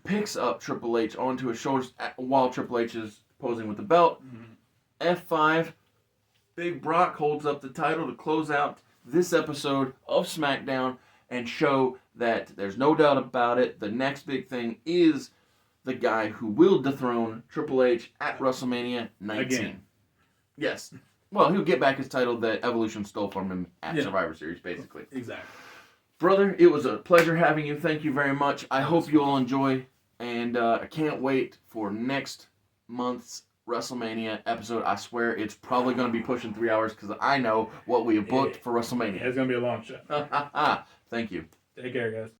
picks up Triple H onto his shoulders while Triple H is posing with the belt. F5. Big Brock holds up the title to close out this episode of SmackDown and show that there's no doubt about it. The next big thing is the guy who will dethrone Triple H at WrestleMania 19. Again. Yes. Well, he'll get back his title that Evolution stole from him at Survivor Series, basically. Exactly. Brother, it was a pleasure having you. Thank you very much. I hope you all enjoy, and I can't wait for next month's WrestleMania episode. I swear it's probably going to be pushing 3 hours because I know what we have booked for WrestleMania. It's going to be a long show. Thank you. Take care, guys.